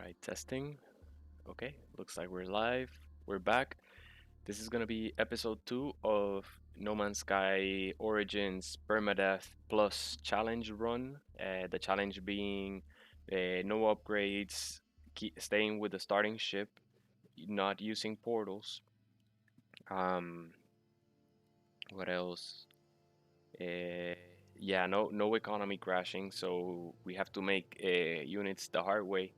right, testing. Okay, looks like we're live. We're back. This is gonna be episode 2 of No Man's Sky Origins Permadeath Plus Challenge Run. The challenge being no upgrades, staying with the starting ship, not using portals. Um, what else? Uh, yeah, no economy crashing, so we have to make units the hard way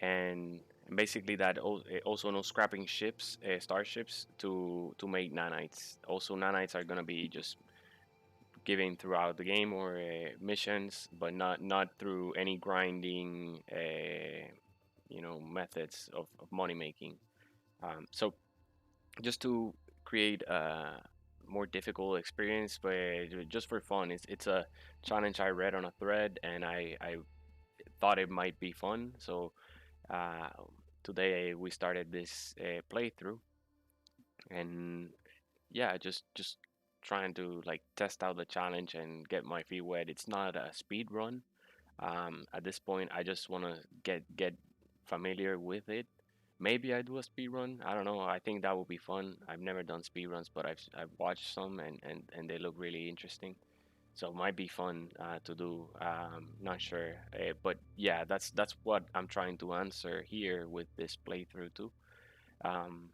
and basically that also no scrapping ships, starships to make nanites. Also, nanites are gonna be just given throughout the game or missions, but not through any grinding, methods of money making. So just to create a more difficult experience, but just for fun, it's a challenge I read on a thread, and I thought it might be fun. So uh, today we started this playthrough, and yeah, just trying to like test out the challenge and get my feet wet. It's not a speed run. At this point, I just want to get familiar with it. Maybe I do a speed run. I don't know. I think that would be fun. I've never done speed runs, but I've watched some and they look really interesting. So it might be fun to do. Not sure, but yeah, that's what I'm trying to answer here with this playthrough too. Um,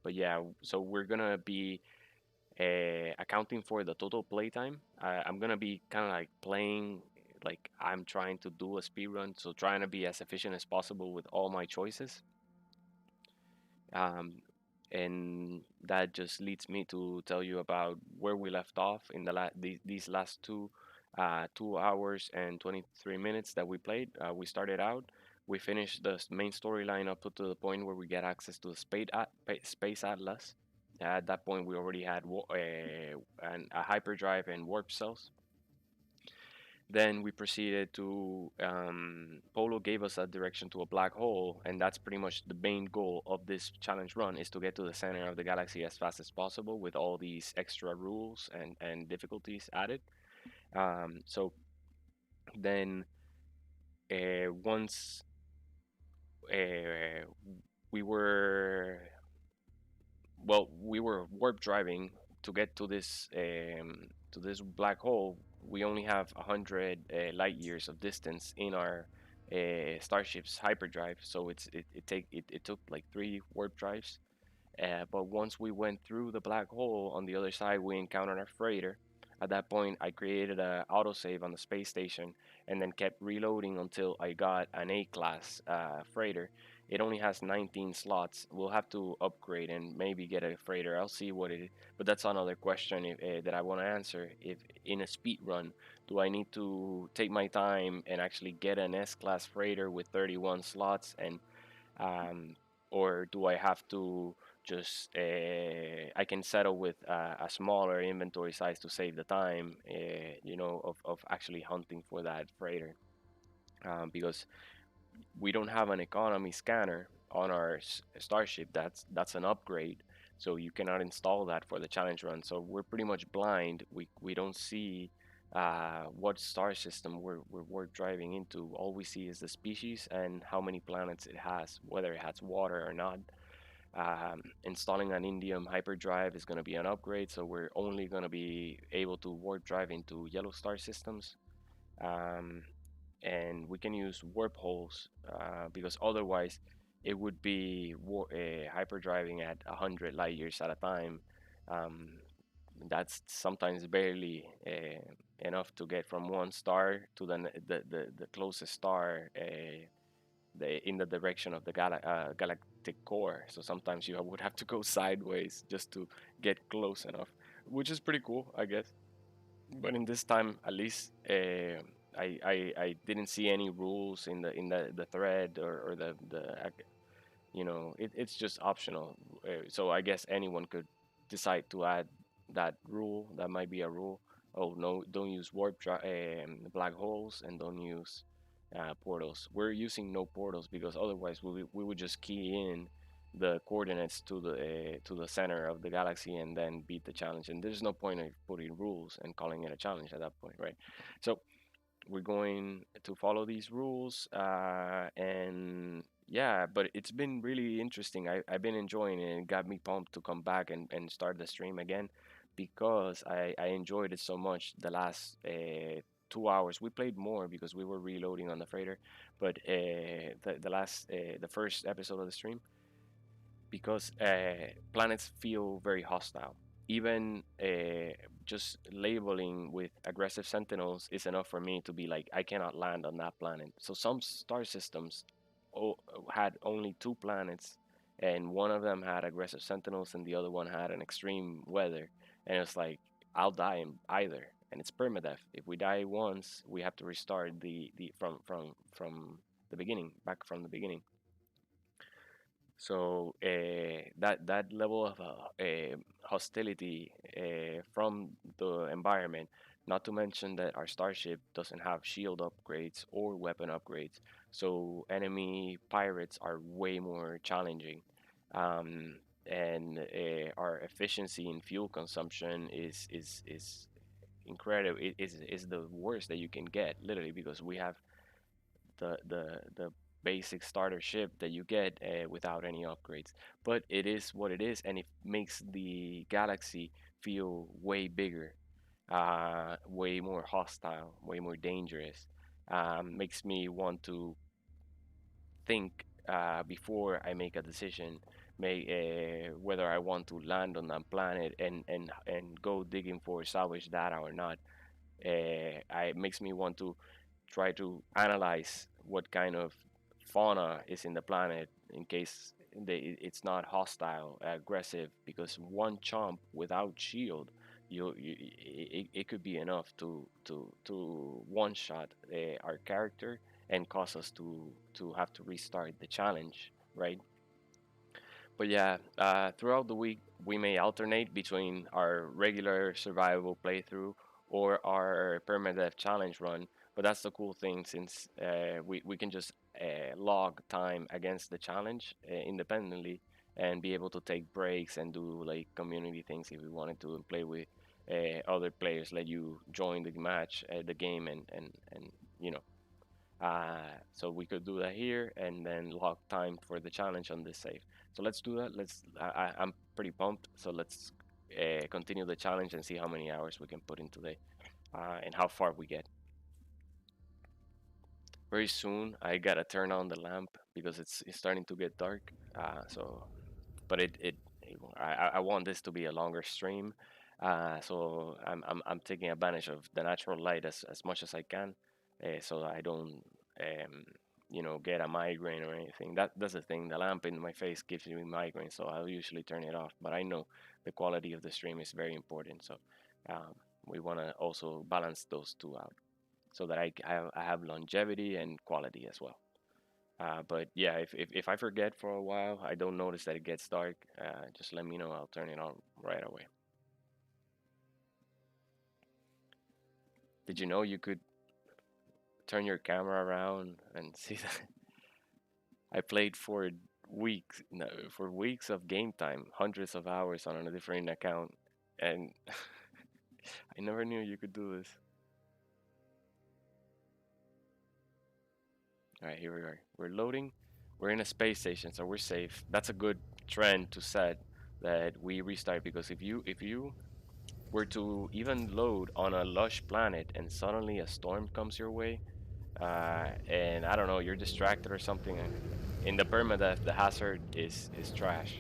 but yeah, so we're gonna be accounting for the total playtime. I'm gonna be kind of like playing like I'm trying to do a speed run, so trying to be as efficient as possible with all my choices. Um, and that just leads me to tell you about where we left off in these last 2 hours and 23 minutes that we played. We started out. We finished the main storyline up to the point where we get access to the space atlas. At that point, we already had a hyperdrive and warp cells. Then we proceeded to Polo gave us a direction to a black hole, and that's pretty much the main goal of this challenge run is to get to the center of the galaxy as fast as possible with all these extra rules and difficulties added. So then once uh, we were we were warp driving to get to this black hole. We only have 100 light years of distance in our starship's hyperdrive, so it took like 3 warp drives. But once we went through the black hole on the other side, we encountered a freighter. At that point, I created an autosave on the space station and then kept reloading until I got an A-class freighter. It only has 19 slots. We'll have to upgrade and maybe get a freighter. I'll see what it is. But that's another question that I want to answer. If in a speed run, do I need to take my time and actually get an S-class freighter with 31 slots um, or do I have to just I can settle with a smaller inventory size to save the time, of actually hunting for that freighter, because we don't have an economy scanner on our starship. That's an upgrade, so you cannot install that for the challenge run. So we're pretty much blind. We don't see what star system we're driving into. All we see is the species and how many planets it has, whether it has water or not. Installing an indium hyperdrive is going to be an upgrade, so we're only going to be able to warp drive into yellow star systems. Um, and we can use warp holes because otherwise it would be hyperdriving at 100 light years at a time. Um, that's sometimes barely enough to get from one star to the closest star in the direction of the galactic core. So sometimes you would have to go sideways just to get close enough, which is pretty cool, I guess. But in this time, at least, I didn't see any rules in the thread or it's just optional. So I guess anyone could decide to add that rule. That might be a rule. Oh no, don't use black holes and don't use portals. We're using no portals because otherwise we would just key in the coordinates to the center of the galaxy and then beat the challenge. And there's no point in putting rules and calling it a challenge at that point, right? So we're going to follow these rules, and yeah, but it's been really interesting. I've been enjoying it, and it got me pumped to come back and start the stream again because I enjoyed it so much the last 2 hours. We played more because we were reloading on the freighter, but the first episode of the stream, because planets feel very hostile. Even just labeling with aggressive sentinels is enough for me to be like, I cannot land on that planet. So some star systems o- had only two planets, and one of them had aggressive sentinels, and the other one had an extreme weather. And it's like, I'll die in either, and it's permadeath. If we die once, we have to restart the from the beginning, back from the beginning. So that level of hostility from the environment, not to mention that our starship doesn't have shield upgrades or weapon upgrades, so enemy pirates are way more challenging, and our efficiency in fuel consumption is incredible. It is the worst that you can get, literally, because we have the basic starter ship that you get without any upgrades. But it is what it is, and it makes the galaxy feel way bigger, way more hostile, way more dangerous. Makes me want to think before I make a decision, whether I want to land on that planet and go digging for salvage data or not. It makes me want to try to analyze what kind of fauna is in the planet in case it's not hostile, aggressive. Because one chomp without shield, it could be enough to one shot our character and cause us to have to restart the challenge, right? But yeah, throughout the week, we may alternate between our regular survival playthrough or our permadeath challenge run. But that's the cool thing, since we can just log time against the challenge independently, and be able to take breaks and do like community things if we wanted to, and play with other players, let you join the match, the game, and you know. So we could do that here and then log time for the challenge on this save. So let's do that. I'm pretty pumped. So let's continue the challenge and see how many hours we can put in today, and how far we get. Very soon, I gotta turn on the lamp because it's starting to get dark. But I want this to be a longer stream, so I'm taking advantage of the natural light as much as I can, so I don't get a migraine or anything. That's the thing. The lamp in my face gives me migraine, so I'll usually turn it off. But I know the quality of the stream is very important, so um, we want to also balance those two out so that I have longevity and quality as well. But yeah, if I forget for a while, I don't notice that it gets dark, just let me know. I'll turn it on right away. Did you know you could turn your camera around and see that? I played for weeks, no, for weeks of game time, hundreds of hours on a different account, and I never knew you could do this. All right, here we are. We're loading. We're in a space station, so we're safe. That's a good trend to set, that we restart, because if you were to even load on a lush planet and suddenly a storm comes your way, and I don't know, you're distracted or something, in the permadeath, the hazard is trash.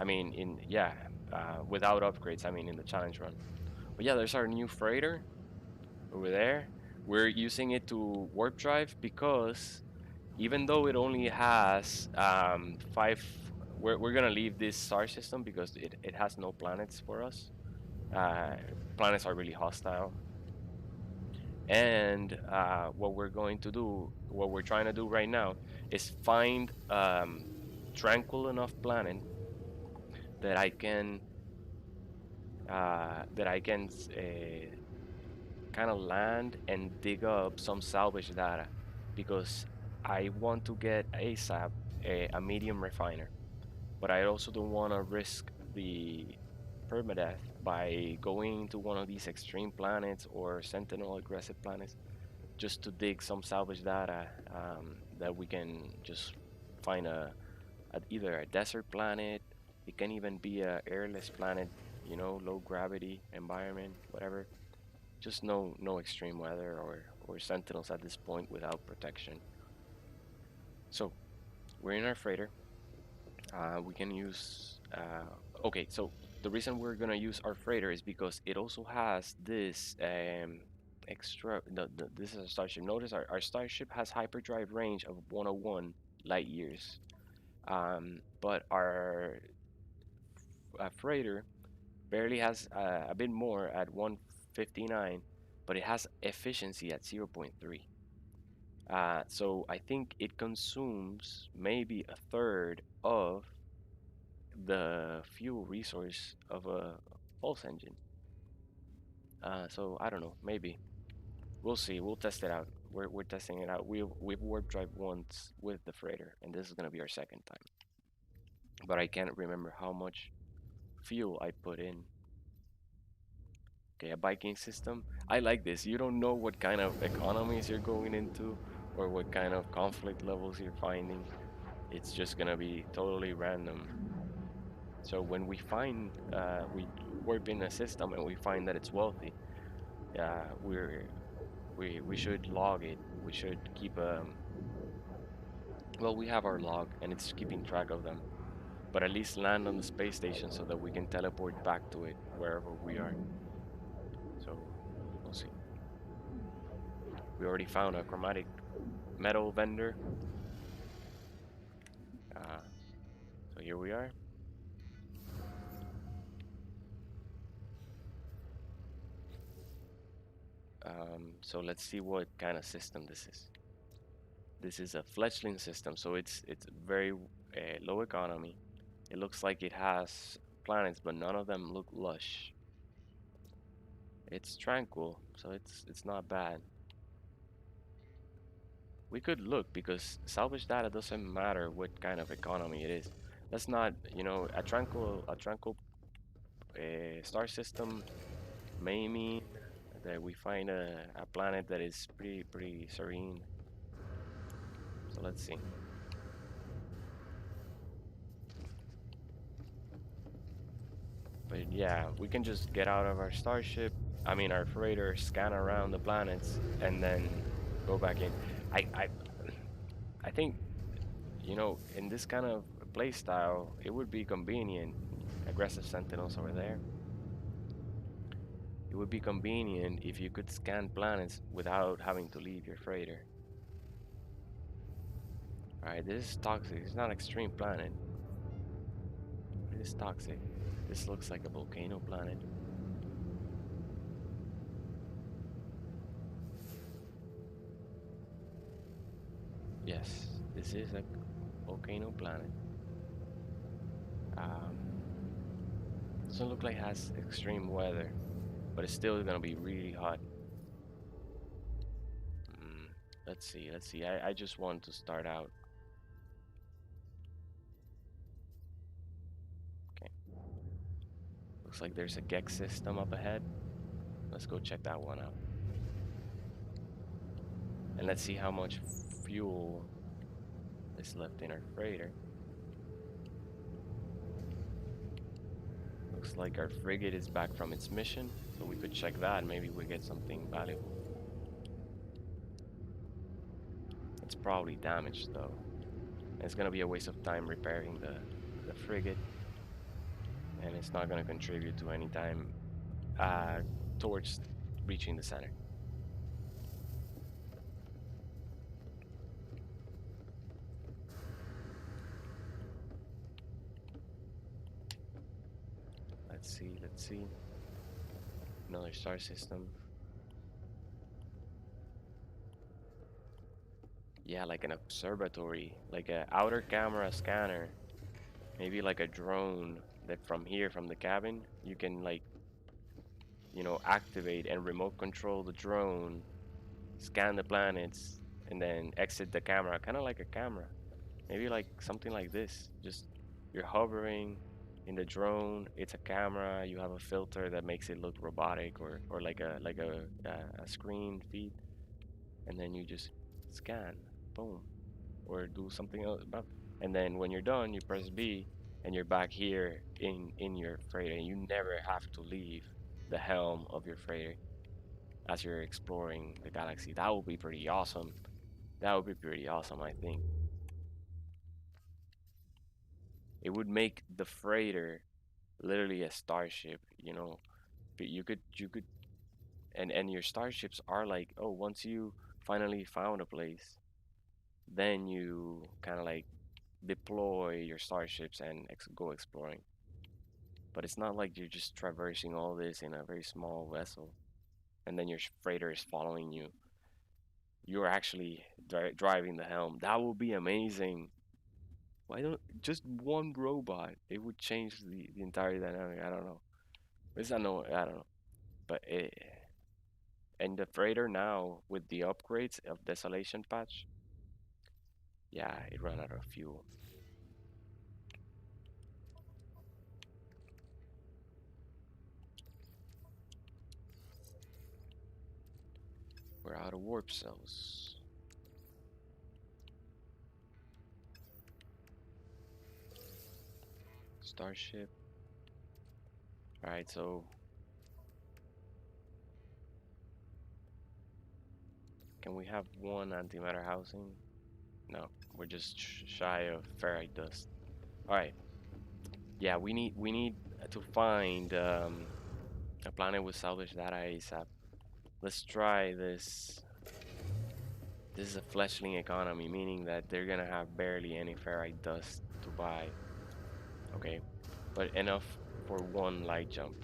I mean, without upgrades. I mean, in the challenge run. But yeah, there's our new freighter over there. We're using it to warp drive because even though it only has five, we're gonna leave this star system because it has no planets for us. Uh, Planets are really hostile, and what we're trying to do right now, is find tranquil enough planet that I can kind of land and dig up some salvage data, because I want to get ASAP a medium refiner, but I also don't want to risk the permadeath by going to one of these extreme planets or sentinel aggressive planets. just to dig some salvage data that we can just find either a desert planet. It can even be a airless planet, low gravity environment, whatever. Just no extreme weather or sentinels at this point without protection. So we're in our freighter. We can use. Okay, so the reason we're gonna use our freighter is because it also has this extra. This is a starship. Notice our starship has hyperdrive range of 101 light years. But our freighter barely has a bit more at 159, but it has efficiency at zero point 0.3. So I think it consumes maybe a third of the fuel resource of a pulse engine. So I don't know, maybe we'll see. We'll test it out. We're testing it out. We've warp drive once with the freighter, and this is gonna be our second time. But I can't remember how much fuel I put in. Okay, a biking system. I like this. You don't know what kind of economies you're going into or what kind of conflict levels you're finding. It's just gonna be totally random. So when we warp in a system and we find that it's wealthy, we should log it. We should keep well, we have our log and it's keeping track of them. But at least land on the space station so that we can teleport back to it wherever we are. So we'll see. We already found a chromatic metal vendor. Uh, so here we are. So let's see what kind of system this is. This is a fledgling system, so it's very low economy. It looks like it has planets, but none of them look lush. It's tranquil, so it's not bad. We could look because salvage data doesn't matter what kind of economy it is. Let's not, a tranquil star system may mean that we find a planet that is pretty serene. So let's see. But yeah, we can just get out of our starship. I mean, our freighter, scan around the planets, and then go back in. I I think in this kind of play style, it would be convenient. Aggressive sentinels over there. It would be convenient if you could scan planets without having to leave your freighter. Alright, this is toxic. It's not extreme planet. It is toxic. This looks like a volcano planet. Yes, this is a volcano planet. Um, doesn't look like it has extreme weather, but it's still gonna be really hot. Mm, let's see, let's see. I just want to start out. Okay, looks like there's a Gex system up ahead. Let's go check that one out. And let's see how much fuel is left in our freighter. Looks like our frigate is back from its mission, so we could check that. Maybe we get something valuable. It's probably damaged though. And it's gonna be a waste of time repairing the frigate, and it's not gonna contribute to any time uh, towards reaching the center. Let's see, let's see. Another star system. Yeah, like an observatory, like a outer camera scanner, maybe like a drone that from here, from the cabin, you can like, activate and remote control the drone, scan the planets, and then exit the camera, kind of like a camera. Maybe like something like this. Just you're hovering in the drone. It's a camera. You have a filter that makes it look robotic or like a screen feed. and then you just scan, boom, or do something else. And then when you're done, you press B, and you're back here in your freighter, and you never have to leave the helm of your freighter as you're exploring the galaxy. That would be pretty awesome. That would be pretty awesome, I think. It would make the freighter literally a starship, you know. But you could and your starships are like, oh, once you finally found a place, then you kind of like deploy your starships and go exploring. But it's not like you're just traversing all this in a very small vessel and then your freighter is following you. You're actually driving the helm. That would be amazing. Why don't just one robot? It would change the entire dynamic. I don't know. This I know. I don't know. But and the freighter now with the upgrades of Desolation patch, yeah, it ran out of fuel. We're out of warp cells. Starship. All right, so can we have one antimatter housing? No, we're just shy of ferrite dust. All right. Yeah, we need to find a planet with salvage data ASAP. Let's try this. This is a fledgling economy, meaning that they're gonna have barely any ferrite dust to buy. Okay, but enough for one light jump.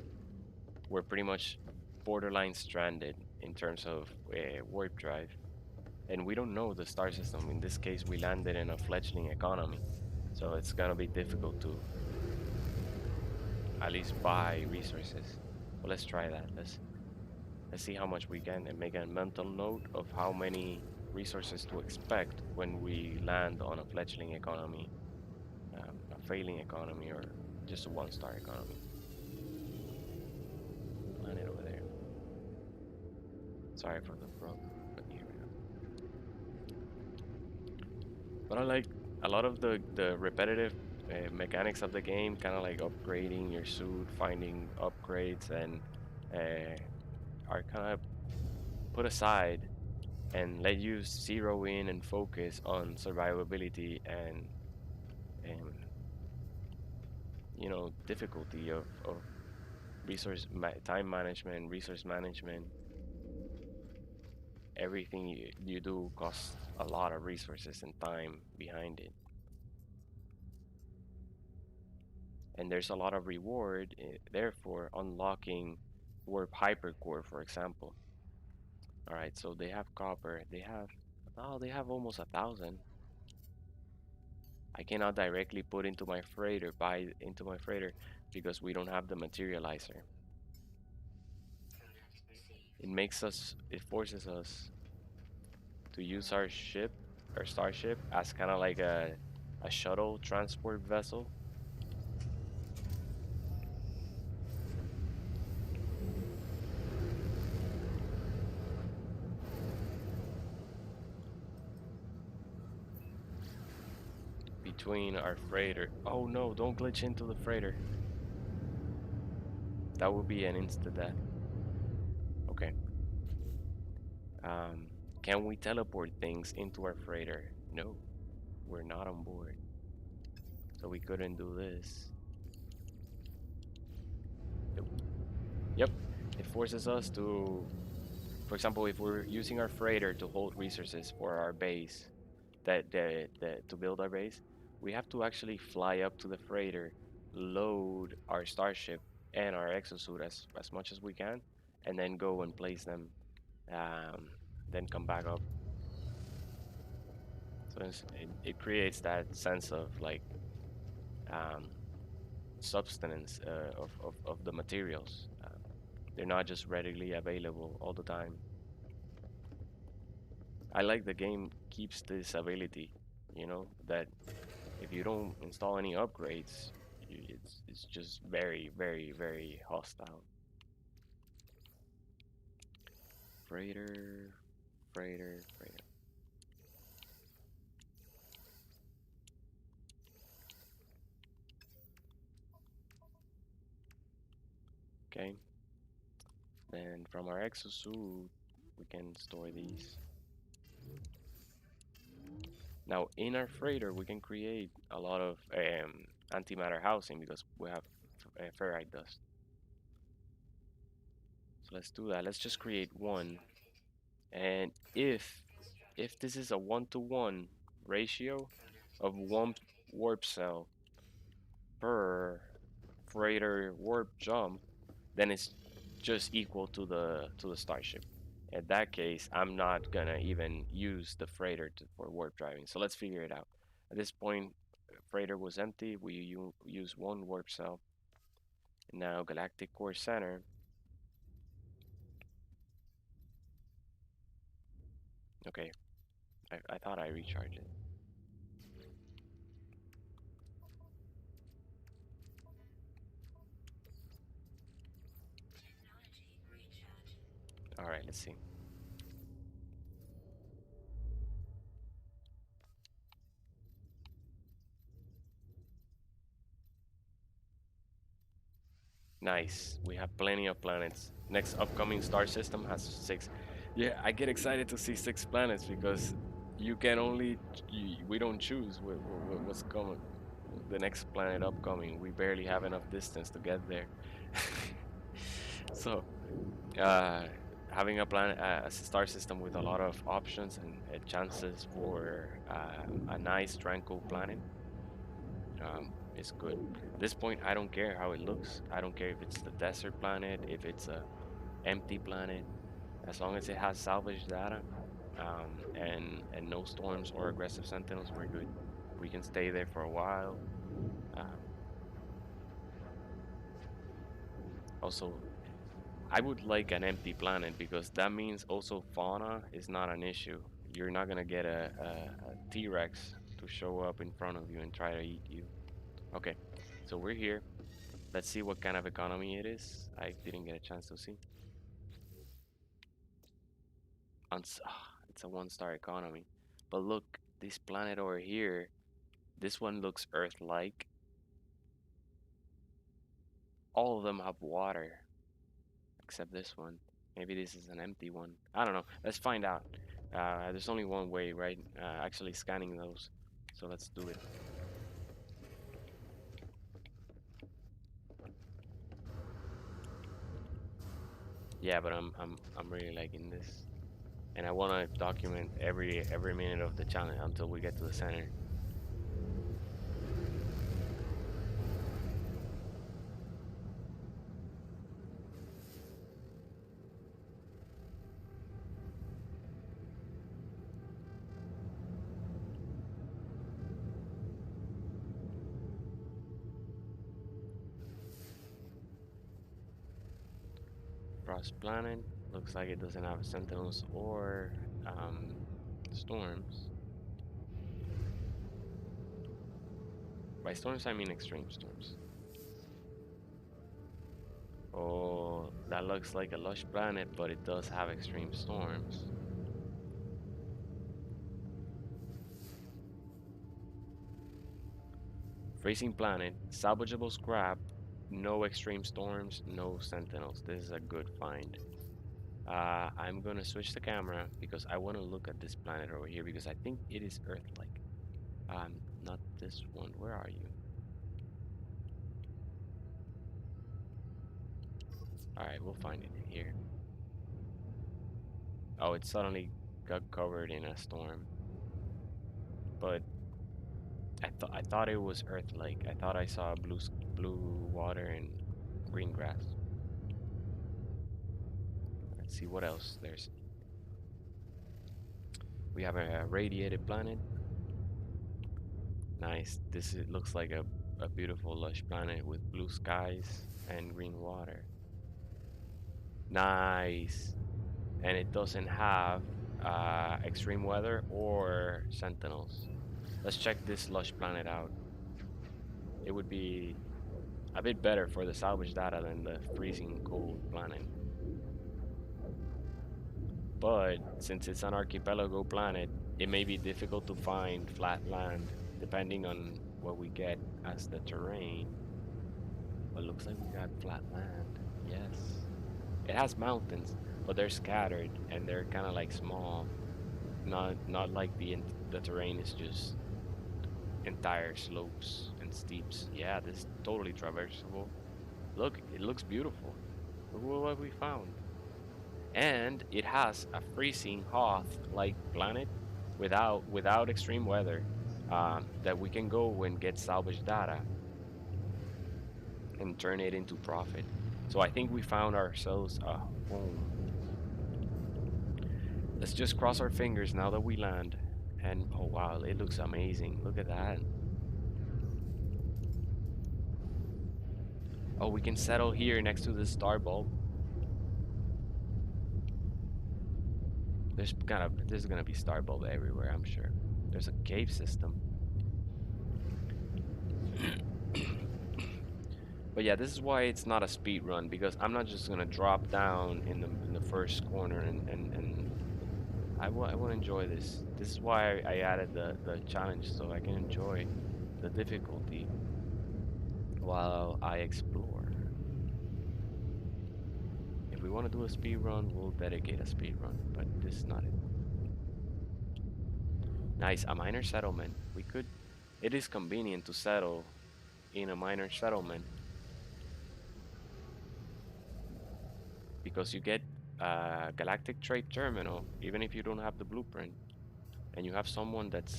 We're pretty much borderline stranded in terms of warp drive, and we don't know the star system. In this case, we landed in a fledgling economy, so it's gonna be difficult to at least buy resources. But let's try that. Let's see how much we can and make a mental note of how many resources to expect when we land on a fledgling economy, a failing economy, or just a one-star economy. Planet over there. Sorry for the frog, but here we go. But I like a lot of the repetitive mechanics of the game, kind of like upgrading your suit, finding upgrades, and uh, are kind of put aside and let you zero in and focus on survivability and difficulty of time management, resource management. Everything you do costs a lot of resources and time behind it, and there's a lot of reward therefore unlocking warp hypercore, for example. All right, so they have copper, they have almost 1,000. I cannot directly put into my freighter, buy into my freighter, because we don't have the materializer. It forces us to use our ship, our starship, as kind of like a shuttle transport vessel between our freighter. Oh no, don't glitch into the freighter. That would be an instant death. Okay. Um, can we teleport things into our freighter? No, we're not on board. So we couldn't do this. Nope. Yep. It forces us to, for example, if we're using our freighter to hold resources for our base, to build our base, we have to actually fly up to the freighter, load our starship and our exosuit as much as we can, and then go and place them, um, then come back up. So it creates that sense of like um, substance of the materials. They're not just readily available all the time. I like the game keeps this ability, that if you don't install any upgrades, it's just very, very, very hostile. Freighter, Freighter. Okay. Then from our exosuit, we can store these. Now in our freighter, we can create a lot of antimatter housing because we have ferrite dust. So let's do that. Let's just create one. And if this is a 1-to-1 ratio of one warp cell per freighter warp jump, then it's just equal to the starship. In that case, I'm not gonna even use the freighter for warp driving. So let's figure it out. At this point, freighter was empty. We use one warp cell. Now galactic core center. Okay, I thought I recharged it. All right, let's see. Nice. We have plenty of planets. Next upcoming star system has 6. Yeah, I get excited to see 6 planets because you can only we don't choose what's coming. The next planet upcoming. We barely have enough distance to get there. So, uh, having a planet, a star system with a lot of options and chances for a nice tranquil planet is good. At this point, I don't care how it looks. I don't care if it's the desert planet, if it's a empty planet, as long as it has salvage data and no storms or aggressive sentinels, we're good. We can stay there for a while. Um, Also, I would like an empty planet because that means also fauna is not an issue. You're not gonna get a T-Rex to show up in front of you and try to eat you. Okay, so we're here. Let's see what kind of economy it is. I didn't get a chance to see. It's a 1-star economy. But look, this planet over here, this one looks Earth-like. All of them have water, except this one. Maybe this is an empty one. I don't know. Let's find out. There's only one way, right? Actually scanning those. So let's do it. Yeah, but I'm really liking this, and I want to document every minute of the challenge until we get to the center. Frost Planet looks like it doesn't have sentinels or storms. By storms, I mean extreme storms. Oh, that looks like a lush planet, but it does have extreme storms. Freezing planet, salvageable scrap, no extreme storms, no sentinels. This is a good find. I'm gonna switch the camera because I want to look at this planet over here because I think it is Earth-like. Not this one. Where are you? All right, we'll find it here. Oh, it suddenly got covered in a storm. But I thought it was Earth-like. I thought I saw blue water and green grass. Let's see what else there's. We have a radiated planet. Nice. Looks like a beautiful lush planet with blue skies and green water. Nice. And it doesn't have extreme weather or sentinels. Let's check this lush planet out. It would be a bit better for the salvage data than the freezing cold planet. But since it's an archipelago planet, it may be difficult to find flat land depending on what we get as the terrain. But looks like we got flat land. Yes. It has mountains, but they're scattered and they're kind of like small. Not like the terrain is just entire slopes and steeps. Yeah, this is totally traversable. Look, it looks beautiful. Look what we found. And it has a freezing Hoth-like planet without extreme weather, that we can go and get salvage data and turn it into profit. So I think we found ourselves a home. Let's just cross our fingers now that we land. And oh wow, it looks amazing. Look at that. Oh, we can settle here next to the star bulb. There's gonna be star bulb everywhere, I'm sure. There's a cave system. But yeah, this is why it's not a speed run, because I'm not just gonna drop down in the first corner and I want to enjoy this. This is why I added the challenge, so I can enjoy the difficulty while I explore. If we want to do a speed run, we'll dedicate a speed run, but this is not it. Nice, a minor settlement. We could. It is convenient to settle in a minor settlement because you get a galactic trade terminal even if you don't have the blueprint, and you have someone that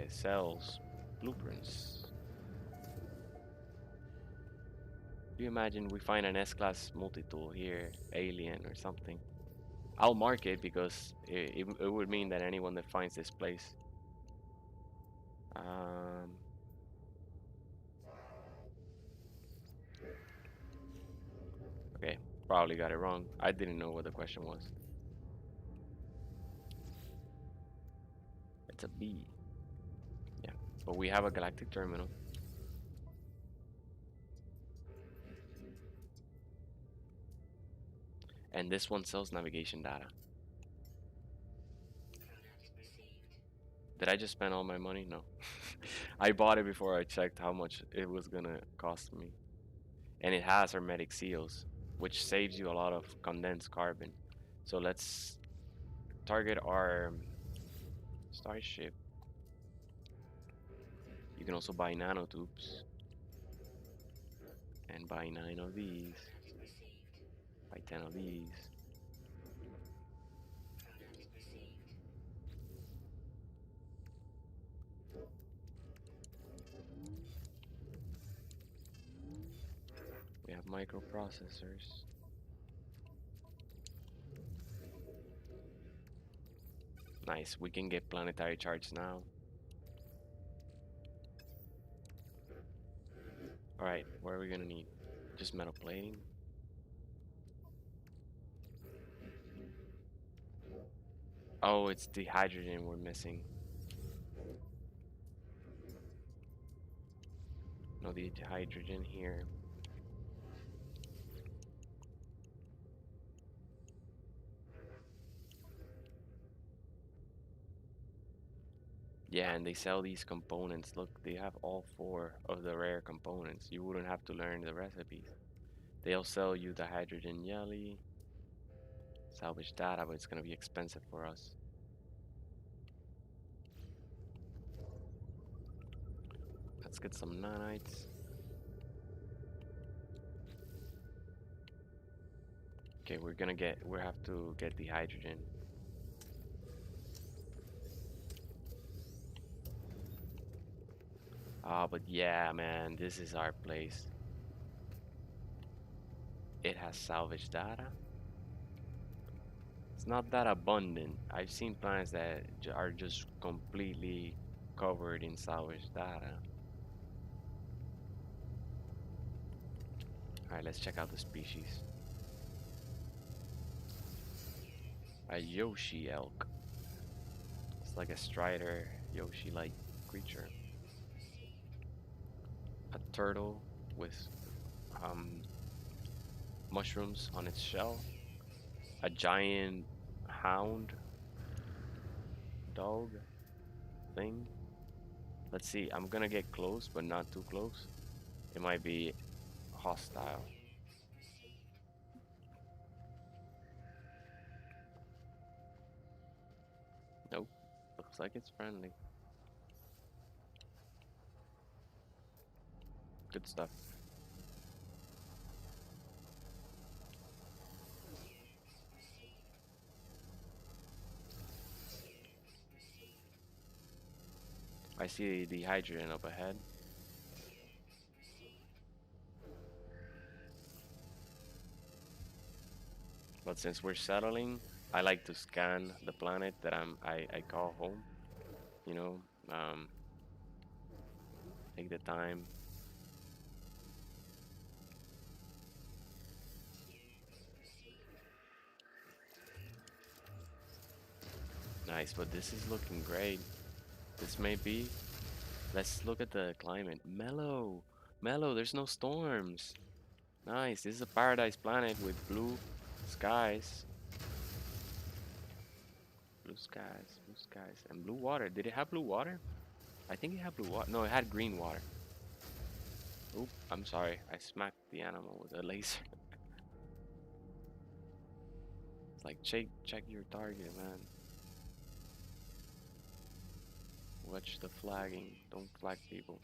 sells blueprints. Do you imagine we find an S-class multi-tool here, alien or something? I'll mark it because it would mean that anyone that finds this place. Um, okay, probably got it wrong. I didn't know what the question was. It's a B. Yeah, but we have a galactic terminal. And this one sells navigation data. Did I just spend all my money? No. I bought it before I checked how much it was gonna cost me. And it has hermetic seals, which saves you a lot of condensed carbon. So let's target our starship. You can also buy nanotubes and buy 9 of these, buy 10 of these. We have microprocessors. Nice, we can get planetary charts now. Alright, what are we gonna need? Just metal plating? Oh, it's the hydrogen we're missing. No, the hydrogen here. Yeah, and they sell these components. Look, they have all 4 of the rare components. You wouldn't have to learn the recipes. They'll sell you the hydrogen jelly, salvage data, but it's gonna be expensive for us. Let's get some nanites. Okay, we have to get the hydrogen. Ah, but yeah, man, this is our place. It has salvage data. It's not that abundant. I've seen planets that are just completely covered in salvage data. Alright, let's check out the species. A Yoshi elk. It's like a strider Yoshi-like creature. A turtle with um, mushrooms on its shell. A giant hound dog thing. Let's see. I'm gonna get close, but not too close. It might be hostile. Nope. Looks like it's friendly. Good stuff. I see the hydrogen up ahead. But since we're settling, I like to scan the planet that I call home. You know, um, take the time. Nice, but this is looking great. This may be. Let's look at the climate. Mellow, mellow. There's no storms. Nice. This is a paradise planet with blue skies, blue skies, and blue water. Did it have blue water? I think it had blue water. No, it had green water. Oop, I'm sorry. I smacked the animal with a laser. It's like check your target, man. Watch the flagging. Don't flag people.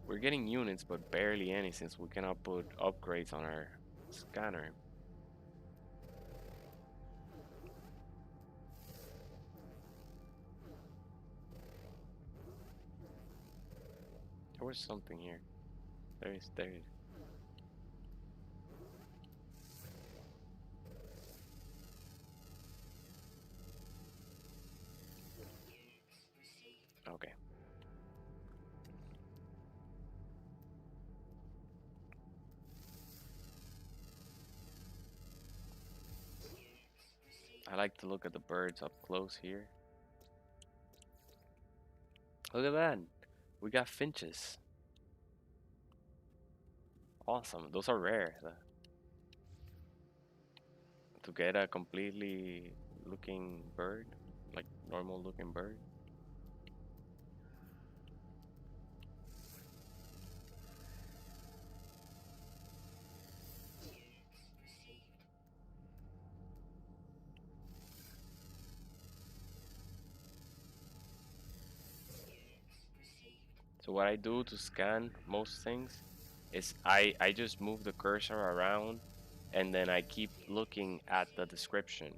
We're getting units, but barely any since we cannot put upgrades on our scanner. There was something here. There is. Okay. I like to look at the birds up close here. Look at that. We got finches. Awesome. Those are rare. To get a completely looking bird, like normal looking bird. So what I do to scan most things is I just move the cursor around and then I keep looking at the description.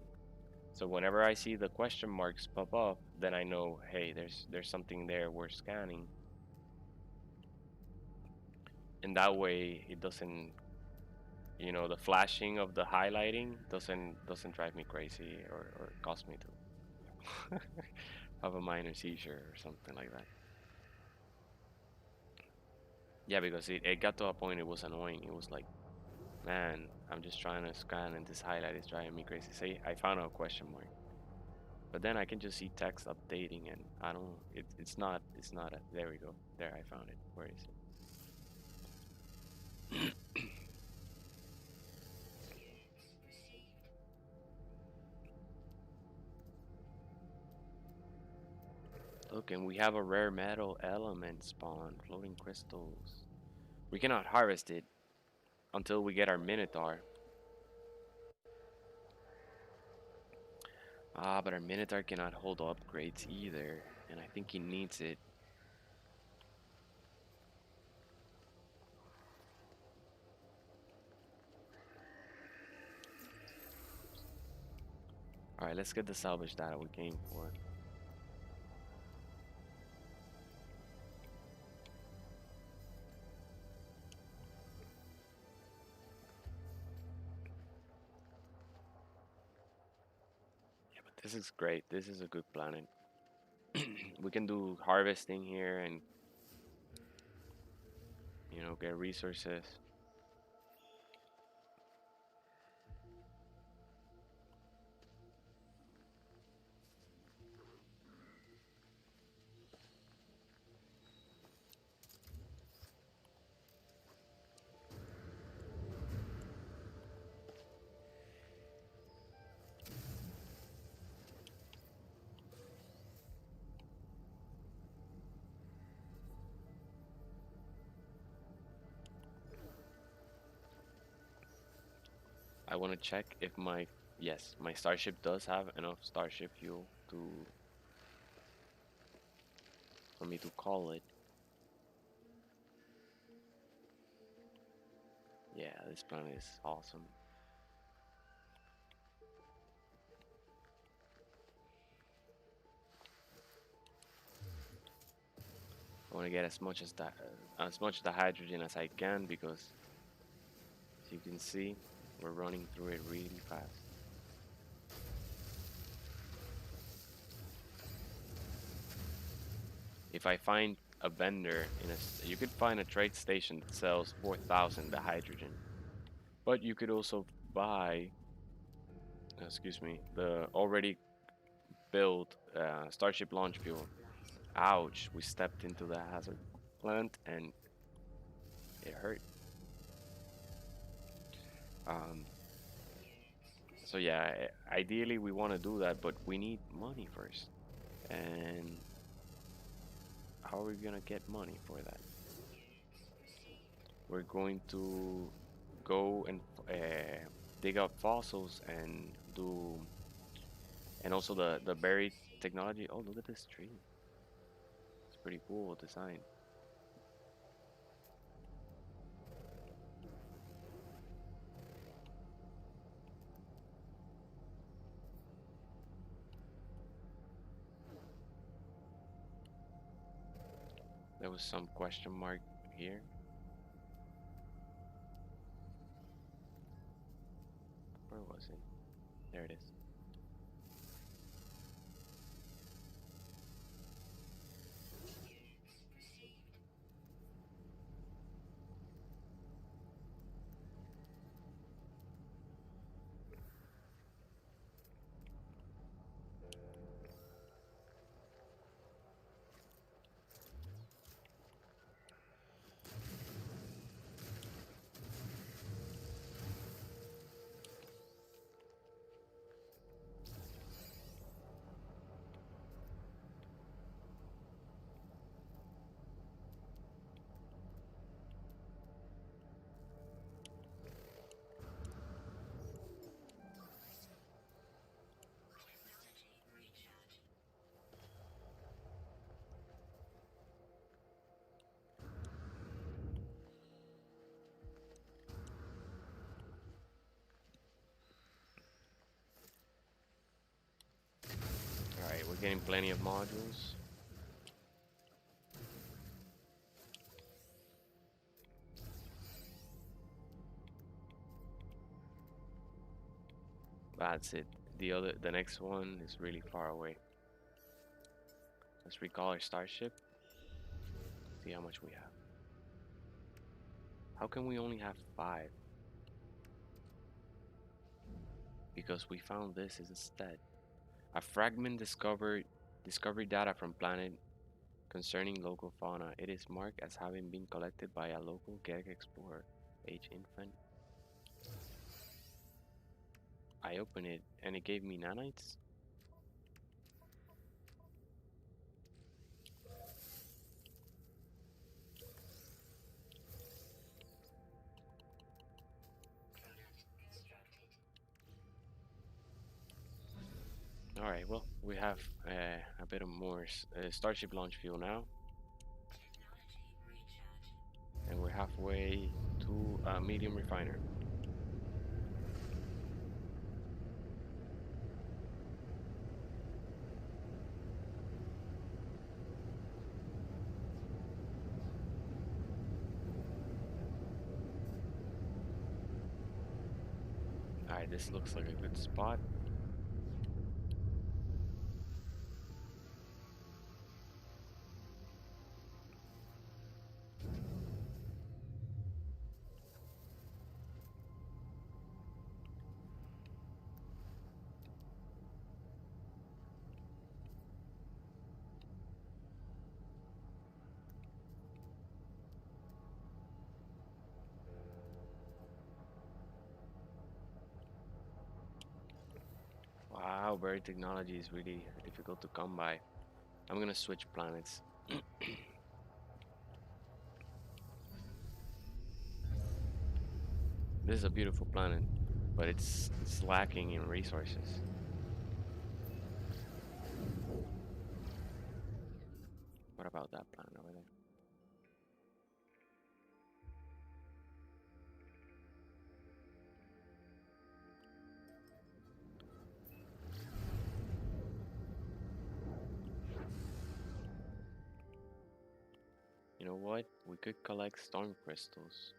So whenever I see the question marks pop up, then I know, hey, there's something there worth scanning. And that way it doesn't, the flashing of the highlighting doesn't drive me crazy or cause me to have a minor seizure or something like that. Yeah, because it got to a point it was annoying. It was like, man, I'm just trying to scan and this highlight is driving me crazy. Say, I found a question mark. But then I can just see text updating and I don't, it's not there we go. There, I found it. Where is it? Look, and we have a rare metal element spawn, floating crystals. We cannot harvest it until we get our Minotaur. Ah, but our Minotaur cannot hold upgrades either, and I think he needs it. Alright, let's get the salvage data we came for. Yeah, but this is great. This is a good planet. We can do harvesting here and, get resources. want to check if my yes, my starship does have enough starship fuel to for me to call it. Yeah, this planet is awesome. I want to get as much the hydrogen as I can because, as you can see, we're running through it really fast. If I find a vendor you could find a trade station that sells 4,000 the hydrogen, but you could also buy, excuse me, the already built Starship launch fuel. Ouch! We stepped into the hazard plant and it hurt. Um, so yeah, ideally we want to do that, but we need money first. And how are we gonna get money for that? We're going to go and dig up fossils and do, and also the buried technology. Oh, look at this tree. It's pretty cool design. There was some question mark here. Where was it? There it is. Alright, we're getting plenty of modules. That's it. The next one is really far away. Let's recall our starship. See how much we have. How can we only have 5? Because we found this instead. A fragment discovery data from planet concerning local fauna. It is marked as having been collected by a local Geg explorer, age infant. I opened it and it gave me nanites. Alright, well, we have a bit of more Starship launch fuel now. And we're halfway to a medium refiner. Alright, this looks like a good spot. Wow, buried technology is really difficult to come by. I'm gonna switch planets. This is a beautiful planet. but it's lacking in resources. What about that planet over there? You know what? We could collect storm crystals.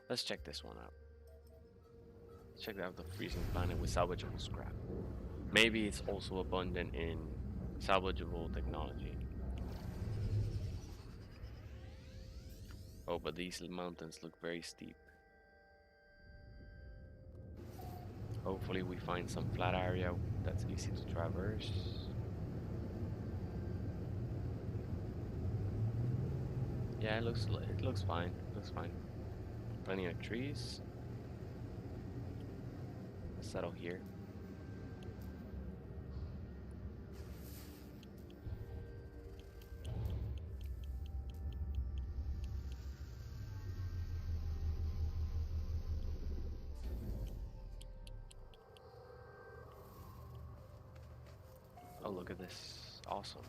Let's check this one out. Check out the freezing planet with salvageable scrap. Maybe it's also abundant in salvageable technology. Oh, but these mountains look very steep. Hopefully we find some flat area that's easy to traverse. Yeah, it looks fine. It looks fine. Plenty of trees. Let's settle here. Oh, look at this. Awesome.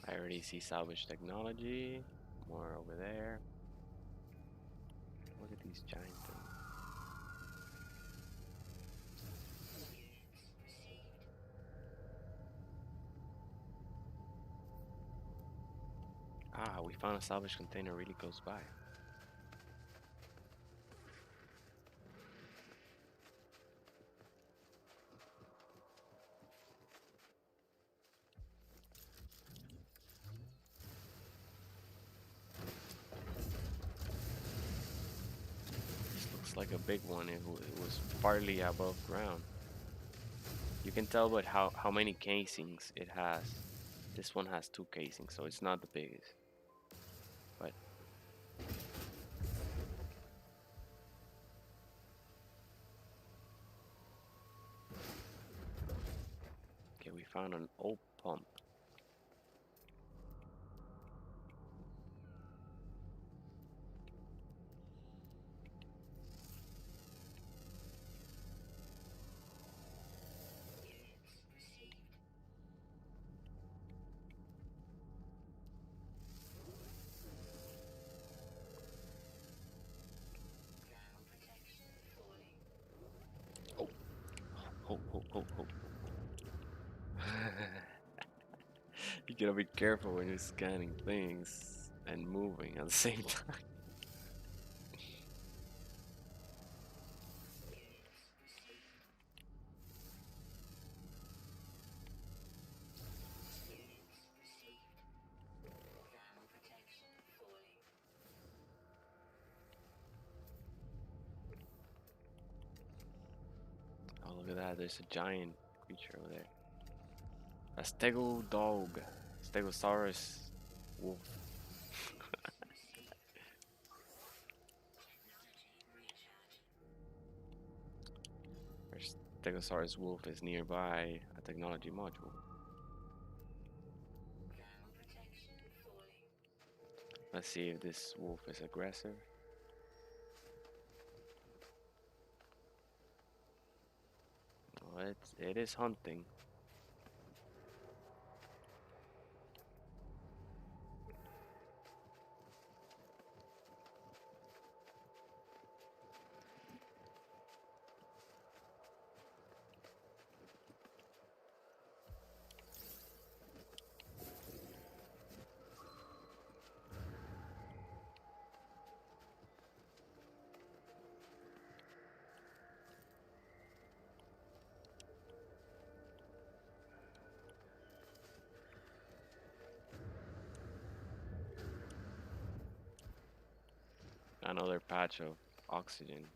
I already see salvage technology. More over there. Look at these giant things. Ah, we found a salvage container really close by. This looks like a big one. It was partly above ground. You can tell by how many casings it has. This one has 2 casings, so it's not the biggest. But okay, we found an old pump. Oh, oh. You gotta be careful when you're scanning things and moving at the same time. Oh, look at that. There's a giant creature over there. A stego dog. Stegosaurus wolf. Or Stegosaurus wolf is nearby a technology module. Let's see if this wolf is aggressive. Oh, it is hunting. another patch of oxygen.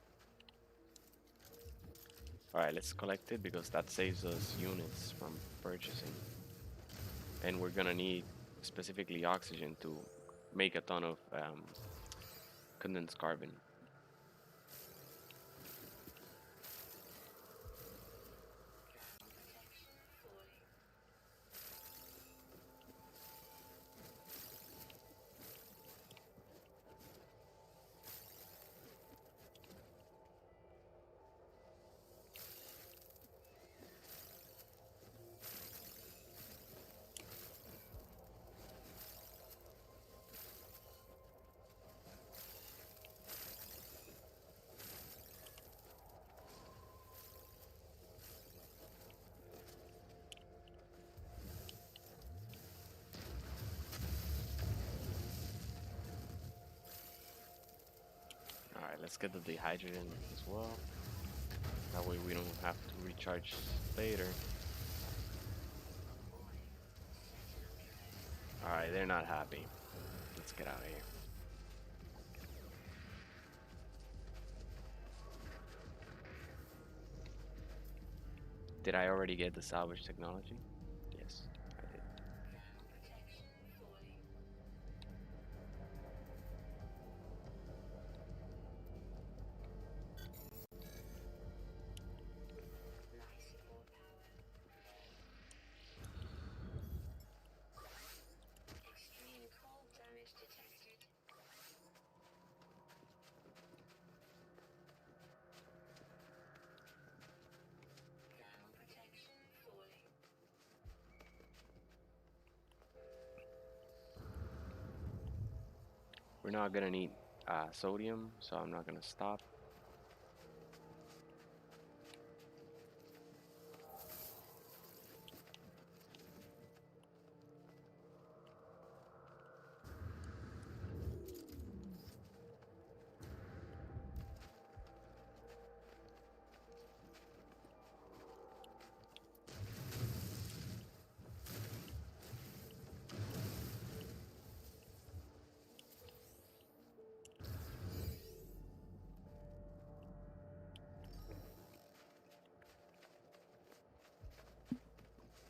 Alright, let's collect it because that saves us units from purchasing. And we're gonna need specifically oxygen to make a ton of condensed carbon. Alright, let's get the dehydratant as well. That way we don't have to recharge later. Alright, they're not happy. Let's get out of here. Did I already get the salvage technology? Yes, I did. We're not gonna need sodium, so I'm not gonna stop.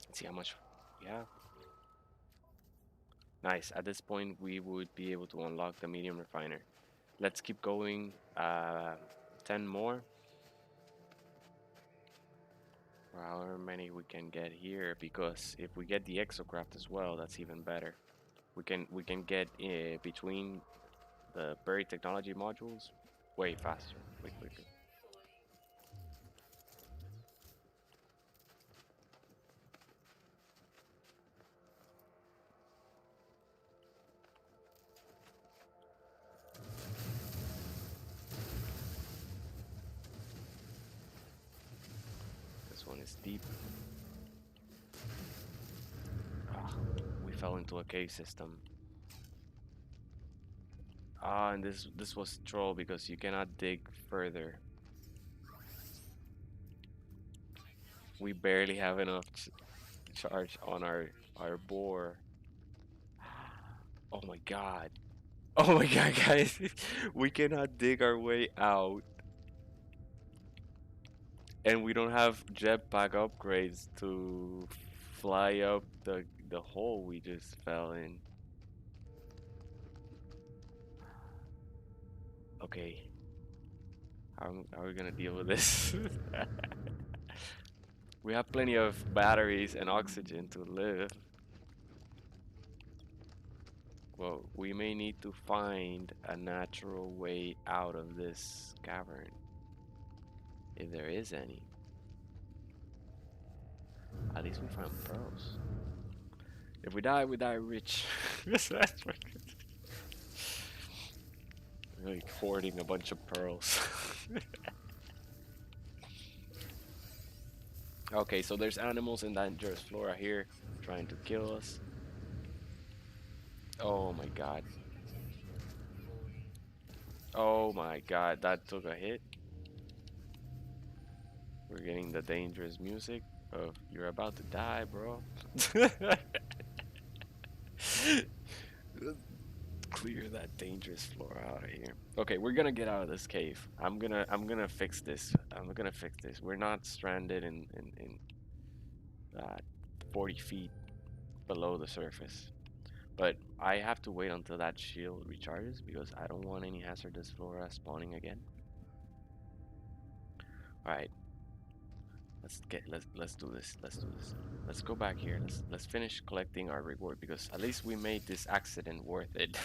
Let's see how much we have. Nice. At this point, we would be able to unlock the medium refiner. Let's keep going. 10 more. Or however many we can get here, because if we get the exocraft as well, that's even better. We can get between the buried technology modules way faster, way quicker. This one is deep. Ah, we fell into a cave system. Ah, and this was troll because you cannot dig further. We barely have enough charge on our bore. Oh my god. Oh my god, guys. We cannot dig our way out. And we don't have jetpack upgrades to fly up the hole we just fell in. Okay. How are we gonna deal with this? We have plenty of batteries and oxygen to live. Well, we may need to find a natural way out of this cavern. If there is any. At least we found pearls. If we die rich. That's right. Like hoarding a bunch of pearls. Okay, so there's animals and dangerous flora here trying to kill us. Oh my god. Oh my god, that took a hit. We're getting the dangerous music of you're about to die, bro. Clear that dangerous floor out of here. Okay, we're gonna get out of this cave. I'm gonna fix this. I'm gonna fix this. We're not stranded in uh, 40 feet below the surface. But I have to wait until that shield recharges because I don't want any hazardous flora spawning again. All right, let's do this. Let's do this. Let's go back here. Let's finish collecting our reward because at least we made this accident worth it.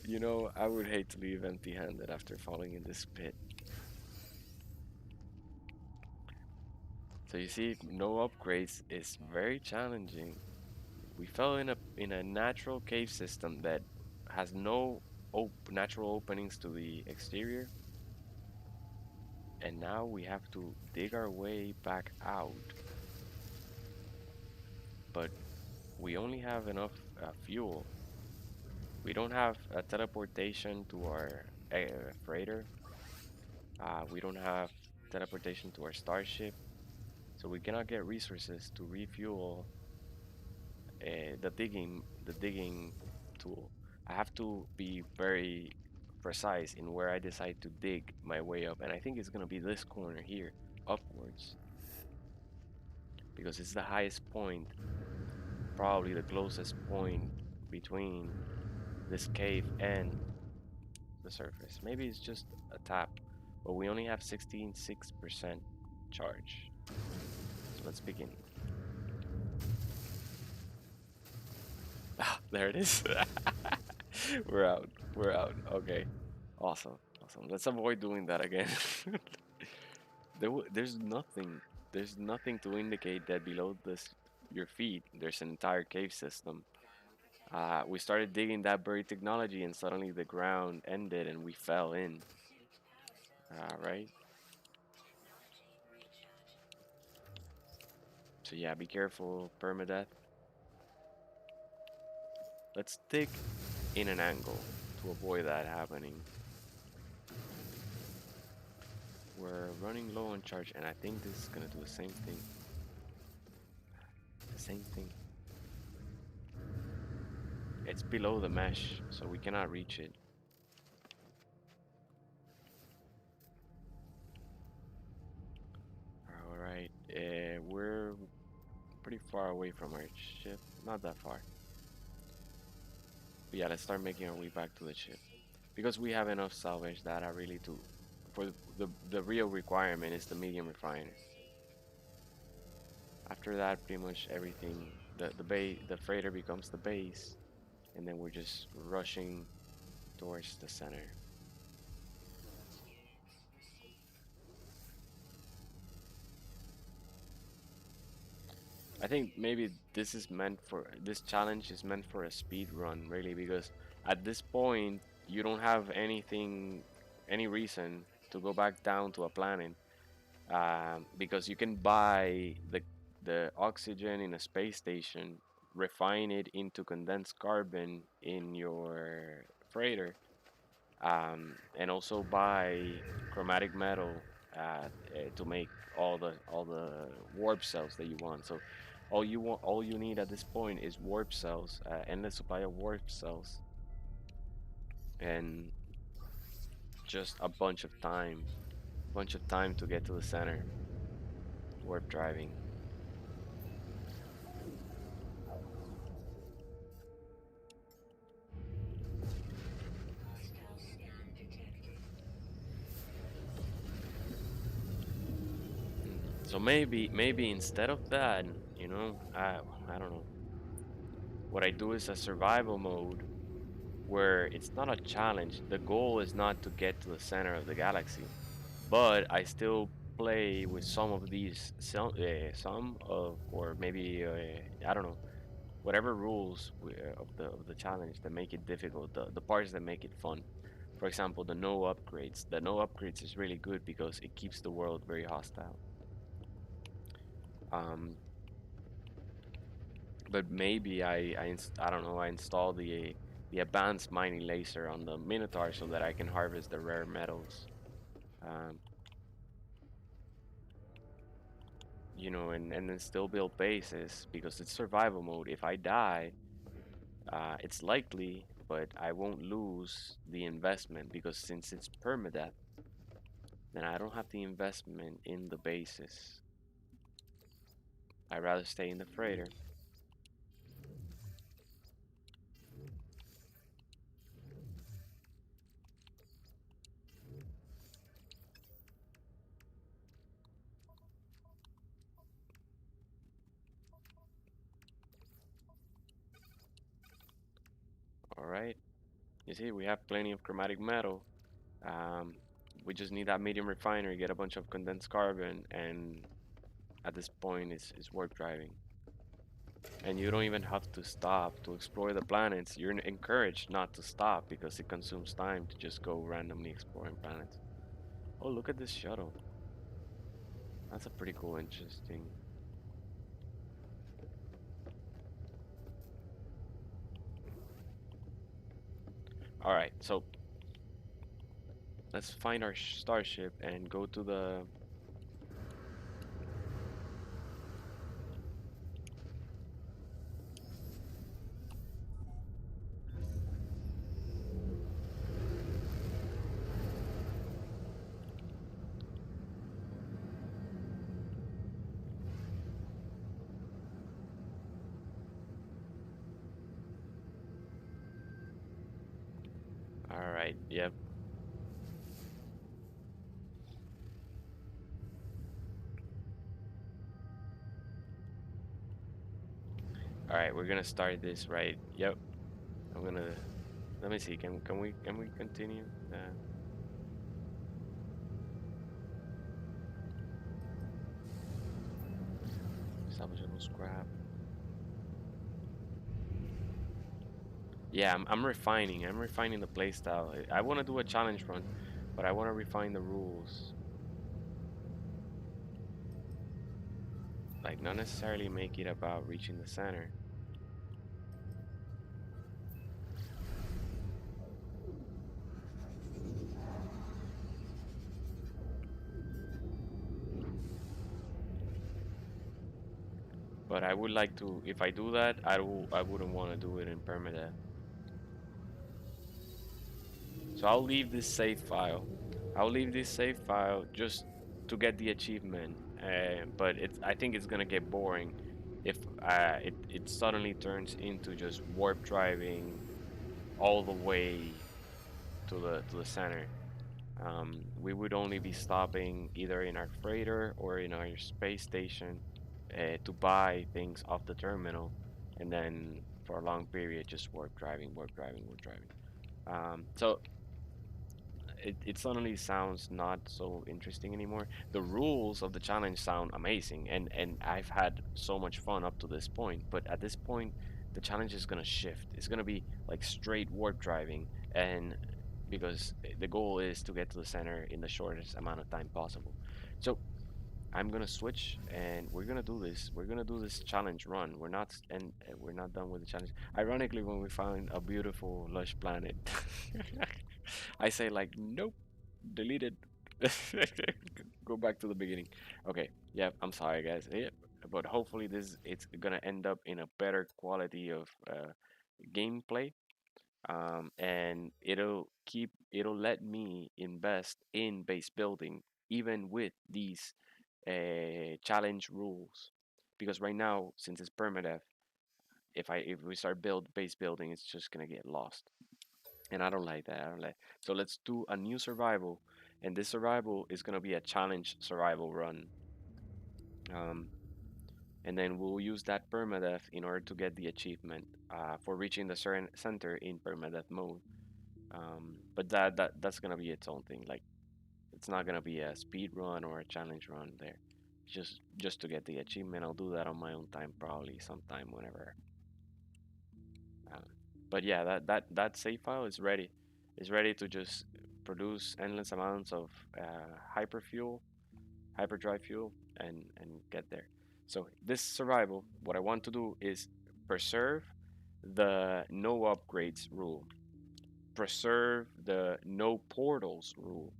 You know, I would hate to leave empty-handed after falling in this pit. So you see, no upgrades is very challenging. We fell in a natural cave system that has no natural openings to the exterior, and now we have to dig our way back out. But we only have enough fuel. We don't have a teleportation to our freighter. We don't have teleportation to our starship, so we cannot get resources to refuel the digging tool. I have to be very precise in where I decide to dig my way up, and I think it's gonna be this corner here, upwards, because it's the highest point, probably the closest point between this cave and the surface. Maybe it's just a tap, but we only have 16.6% charge. So let's begin. Ah, there it is. We're out. We're out. Okay. Awesome. Awesome. Let's avoid doing that again. There's nothing. There's nothing to indicate that below this your feet there's an entire cave system. We started digging that buried technology, and suddenly the ground ended, and we fell in. Right. So yeah, be careful, permadeath. Let's dig in an angle to avoid that happening. We're running low on charge, and I think this is gonna do the same thing. The same thing. It's below the mesh, so we cannot reach it. Alright, we're pretty far away from our ship. Not that far. But yeah, let's start making our way back to the ship. Because we have enough salvage data really to... For the real requirement is the medium refiner. After that, pretty much everything... The freighter becomes the base. And then we're just rushing towards the center. I think maybe this challenge is meant for a speed run really, because at this point you don't have any reason to go back down to a planet, because you can buy the oxygen in a space station, refine it into condensed carbon in your freighter, and also buy chromatic metal to make all the warp cells that you want. So all you need at this point is warp cells, endless supply of warp cells, and just a bunch of time to get to the center. Warp driving. So maybe instead of that, I don't know. What I do is a survival mode where it's not a challenge. The goal is not to get to the center of the galaxy, but I still play with some of these, some of, or maybe I don't know, whatever rules of the challenge that make it difficult, the parts that make it fun. For example, the no upgrades. The no upgrades is really good because it keeps the world very hostile. Um, but maybe I don't know, I install the advanced mining laser on the Minotaur so that I can harvest the rare metals. Um, and then still build bases because it's survival mode. If I die, It's likely, but I won't lose the investment because since it's permadeath, then I don't have the investment in the basis. I'd rather stay in the freighter. All right. You see, we have plenty of chromatic metal. Um, we just need that medium refinery, get a bunch of condensed carbon, and at this point, it's warp driving. And you don't even have to stop to explore the planets. You're encouraged not to stop because it consumes time to just go randomly exploring planets. Oh, look at this shuttle. That's a pretty cool, interesting. All right, so let's find our starship and go to the. All right, yep. All right, we're gonna start this right. Yep. I'm gonna. Let me see. Can we continue? Salvageable scrap. Yeah, I'm refining. I'm refining the playstyle. I want to do a challenge run, but I want to refine the rules. Like, not necessarily make it about reaching the center, but I would like to. If I do that, I wouldn't want to do it in permadeath. So I'll leave this save file. I'll leave this save file just to get the achievement. But I think it's gonna get boring if it suddenly turns into just warp driving all the way to the center. We would only be stopping either in our freighter or in our space station to buy things off the terminal, and then for a long period just warp driving, warp driving, warp driving. So it suddenly sounds not so interesting anymore. The rules of the challenge sound amazing, and I've had so much fun up to this point. But at this point, the challenge is gonna shift. It's gonna be like straight warp driving, and because the goal is to get to the center in the shortest amount of time possible. So I'm gonna switch, and we're gonna do this. We're gonna do this challenge run. We're not done with the challenge. Ironically, when we find a beautiful lush planet, I say like, nope, delete it. Go back to the beginning. Okay, yeah, I'm sorry, guys. Yeah, but hopefully it's gonna end up in a better quality of gameplay. And it'll let me invest in base building even with these challenge rules, because right now, since it's permadeath, if we start build base building, it's just gonna get lost, and I don't like that. I don't like. So let's do a new survival, and this survival is gonna be a challenge survival run. Um, and then we'll use that permadeath in order to get the achievement for reaching the certain center in permadeath mode. But that's gonna be its own thing. Like, it's not gonna be a speed run or a challenge run there. Just to get the achievement, I'll do that on my own time, probably sometime whenever. Uh, but yeah, that save file is ready. It's ready to just produce endless amounts of hyperfuel, hyperdrive fuel, and get there. So this survival, what I want to do is preserve the no upgrades rule, preserve the no portals rule.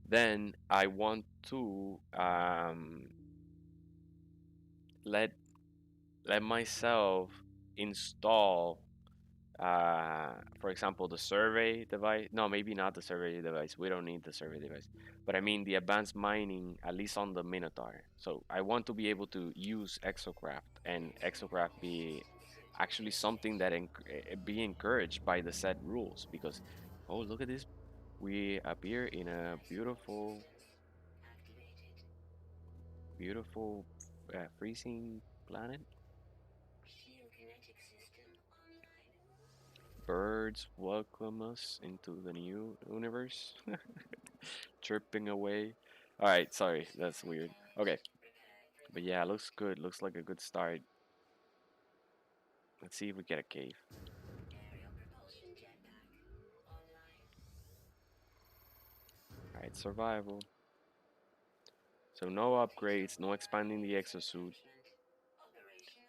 Then I want to let let myself install, for example, the survey device. No, maybe not the survey device. We don't need the survey device. But I mean the advanced mining, at least on the Minotaur. So I want to be able to use Exocraft, and Exocraft be actually something that be encouraged by the set rules. Because, oh, look at this. We appear in a beautiful, beautiful freezing planet. Birds welcome us into the new universe. Chirping away. Alright, sorry, that's weird. Okay, but yeah, looks good. Looks like a good start. Let's see if we get a cave. Alright, survival. So no upgrades, no expanding the exosuit.